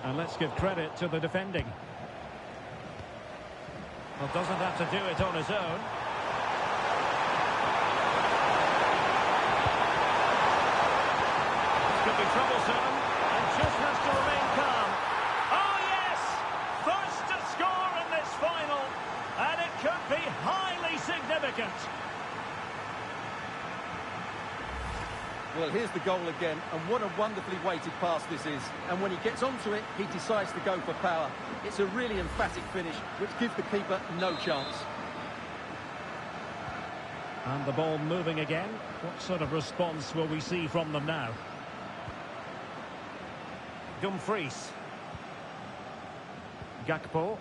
And let's give credit to the defending. Well, doesn't have to do it on his own. This could be troublesome. And just has to remain calm. Oh, yes! First to score in this final. And it could be highly significant. Well, here's the goal again, and what a wonderfully weighted pass this is. And when he gets onto it, he decides to go for power. It's a really emphatic finish, which gives the keeper no chance. And the ball moving again. What sort of response will we see from them now? Dumfries. Gakpo.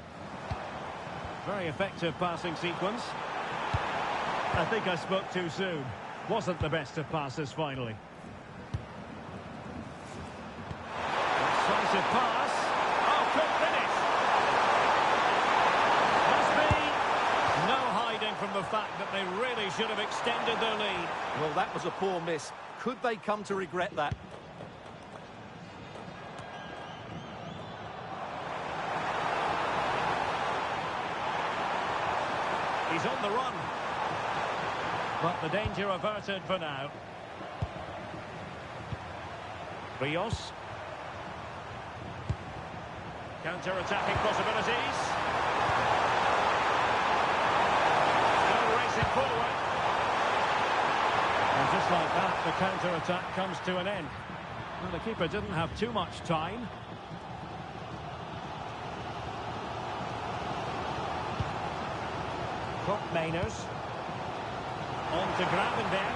Very effective passing sequence. I think I spoke too soon. Wasn't the best of passes finally. Decisive pass. Oh, good finish. Must be no hiding from the fact that they really should have extended their lead. Well, that was a poor miss. Could they come to regret that? He's on the run. But the danger averted for now. Rios. Counter-attacking possibilities. Still racing forward. And just like that, the counter-attack comes to an end. Well, the keeper didn't have too much time. Cope Miners. On to Gravenberg.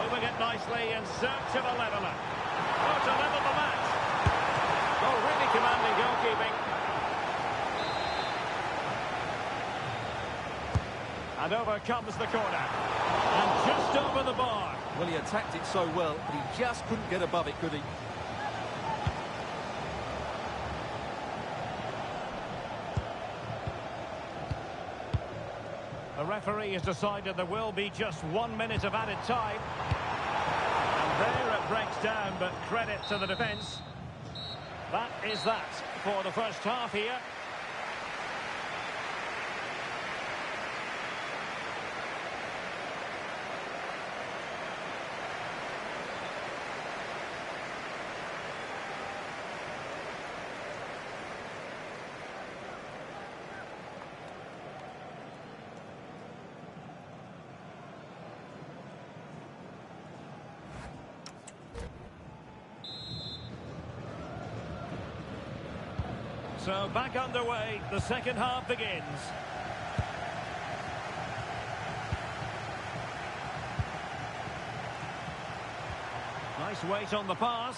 Moving it nicely in search of a leveller. Oh, to level the match. Oh, really commanding goalkeeping. And over comes the corner. And just over the bar. Well, he attacked it so well, but he just couldn't get above it, could he? The referee has decided there will be just 1 minute of added time. And there it breaks down, but credit to the defence. That is that for the first half here. So back underway, the second half begins. Nice weight on the pass.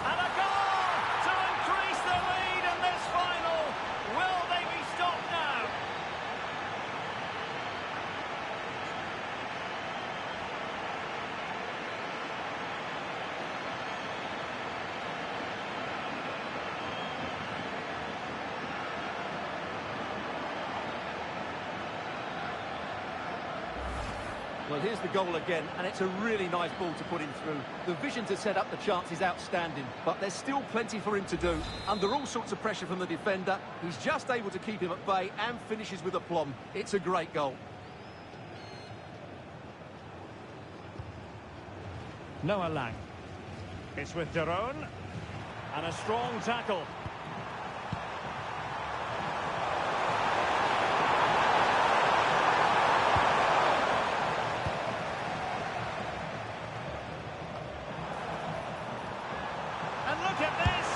And a goal to increase the lead in this final. Will they be stopped now? Well, here's the goal again, and it's a really nice ball to put him through. The vision to set up the chance is outstanding, but there's still plenty for him to do. Under all sorts of pressure from the defender, he's just able to keep him at bay and finishes with aplomb. It's a great goal. Noah Lang. It's with Daron. And a strong tackle. And look at this!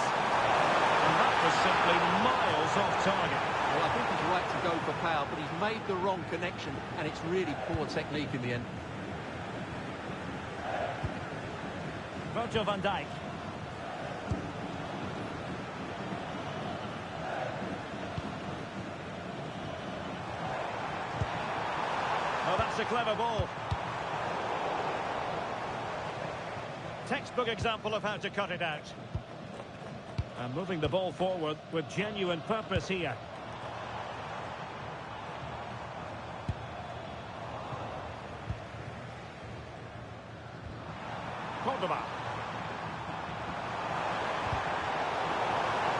And that was simply miles off target. Well, I think he's right to go for power, but he's made the wrong connection, and it's really poor technique in the end. Virgil van Dijk. Oh, that's a clever ball. Textbook example of how to cut it out. And moving the ball forward with genuine purpose here. Cordoba.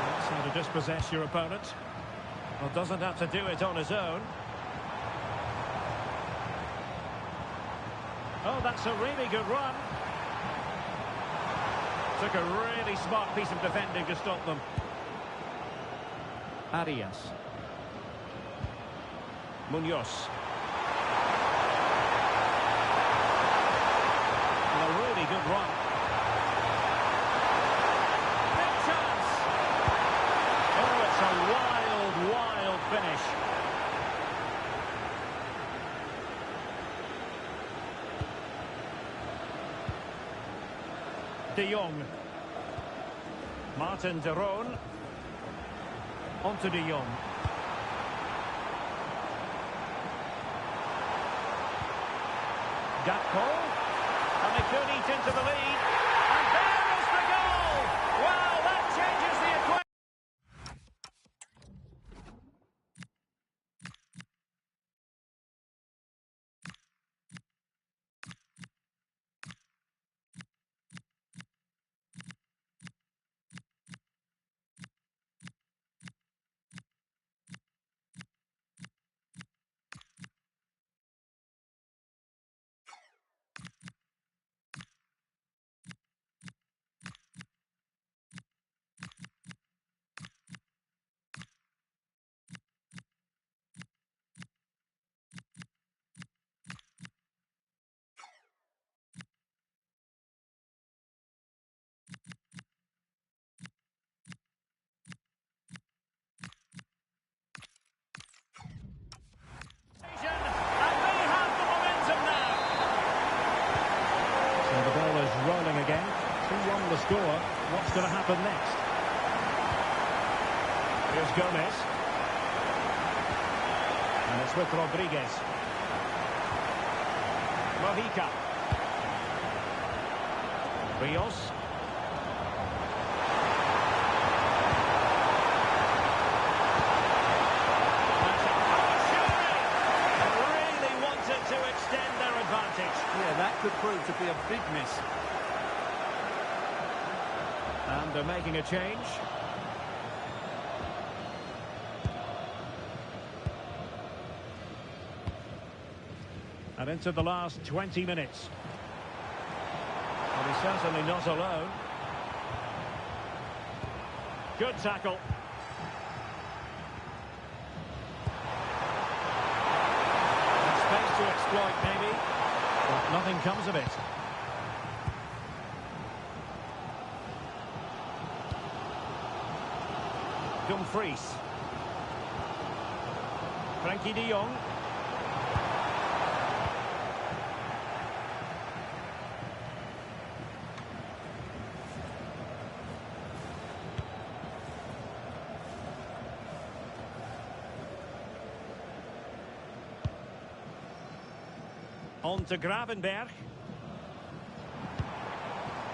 That's how to dispossess your opponent. Well, doesn't have to do it on his own. Oh, that's a really good run. Took a really smart piece of defending to stop them. Arias. Munoz. And a really good run. Big chance. Oh, it's a wild, wild finish. De Jong. Martin de Roon. On to De Jong. Gakpo. And they could eat into the lead. And there is the goal! Wow, that changes the equation. Rolling again. 2-1 the score. What's going to happen next? Here's Gomez. And it's with Rodriguez. Mojica. Rios. Really wanted to extend their advantage. Yeah, that could prove to be a big miss. And they're making a change. And into the last 20 minutes. Well, he's certainly not alone. Good tackle. Space to exploit, maybe. But nothing comes of it. Dumfries. Frankie de Jong. On to Gravenberg.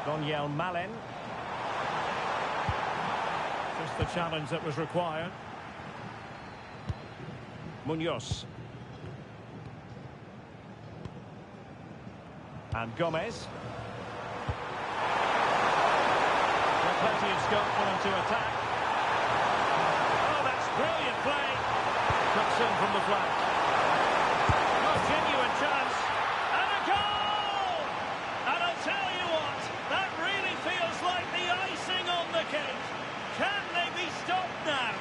Daniel Malen. Just the challenge that was required. Munoz. And Gomez. Plenty of scope for them to attack. Oh, that's brilliant play. Cuts in from the flank. A genuine chance. And a goal! And I'll tell you what, that really feels like the icing on the cake. Can they be stopped now?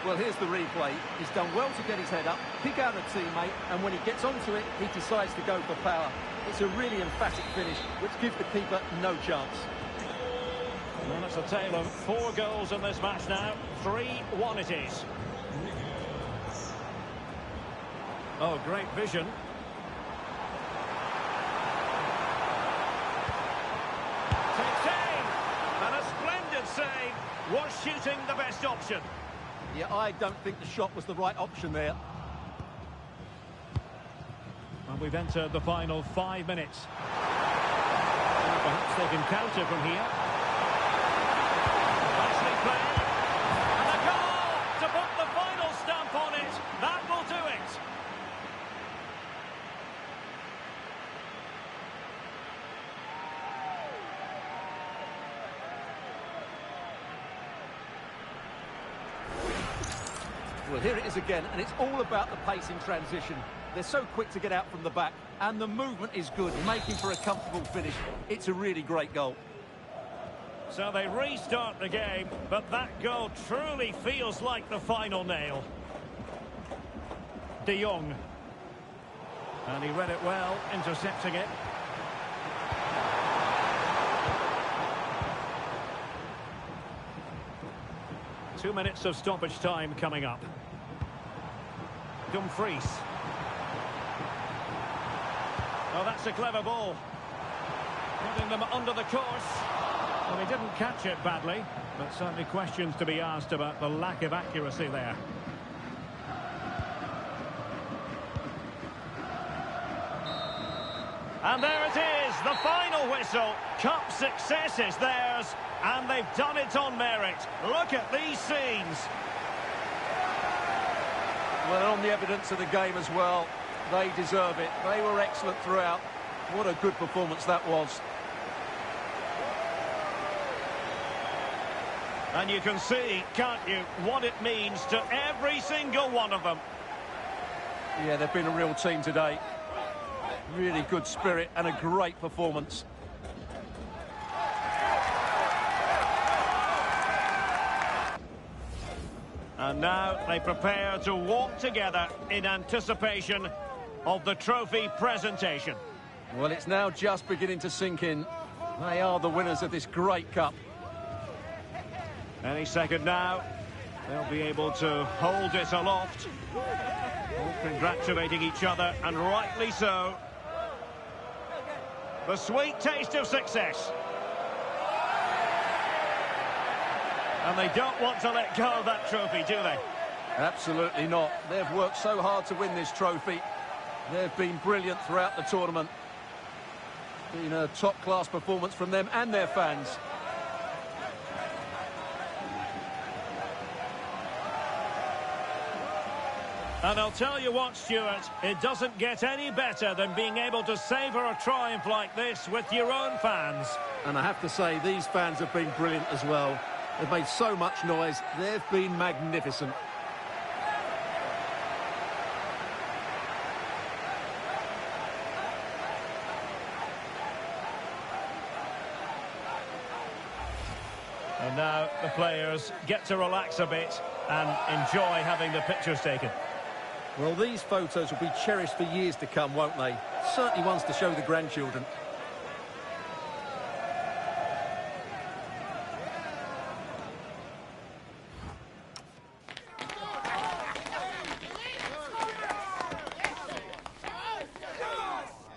Well, here's the replay. He's done well to get his head up, pick out a teammate, and when he gets onto it, he decides to go for power. It's a really emphatic finish, which gives the keeper no chance. Well, it's a tale of 4 goals in this match now. 3-1 it is. Oh, great vision. Takes aim! And a splendid save. Was shooting the best option? Yeah, I don't think the shot was the right option there. Well, we've entered the final 5 minutes. Perhaps they can counter from here. Nicely played. And a goal to put the final stamp on it. That will do it. Well, here it is again, and it's all about the pace in transition. They're so quick to get out from the back, and the movement is good, making for a comfortable finish. It's a really great goal. So they restart the game, but that goal truly feels like the final nail. De Jong. And he read it well, intercepting it. Two minutes of stoppage time coming up. Dumfries. Oh, that's a clever ball. Putting them under the course. Well, he didn't catch it badly, but certainly questions to be asked about the lack of accuracy there. And there it is, the final whistle. Cup success is theirs, and they've done it on merit. Look at these scenes. Well, on the evidence of the game as well, they deserve it. They were excellent throughout. What a good performance that was. And you can see, can't you, what it means to every single one of them. Yeah, they've been a real team today. Really good spirit and a great performance. And now they prepare to walk together in anticipation of the trophy presentation. Well, it's now just beginning to sink in. They are the winners of this great cup. Any second now, they'll be able to hold it aloft. All congratulating each other, and rightly so. The sweet taste of success. And they don't want to let go of that trophy, do they? Absolutely not. They've worked so hard to win this trophy. They've been brilliant throughout the tournament. Been a top-class performance from them and their fans. And I'll tell you what, Stuart, it doesn't get any better than being able to savour a triumph like this with your own fans. And I have to say, these fans have been brilliant as well. They've made so much noise. They've been magnificent. And now the players get to relax a bit and enjoy having the pictures taken. Well, these photos will be cherished for years to come, won't they? Certainly ones to show the grandchildren.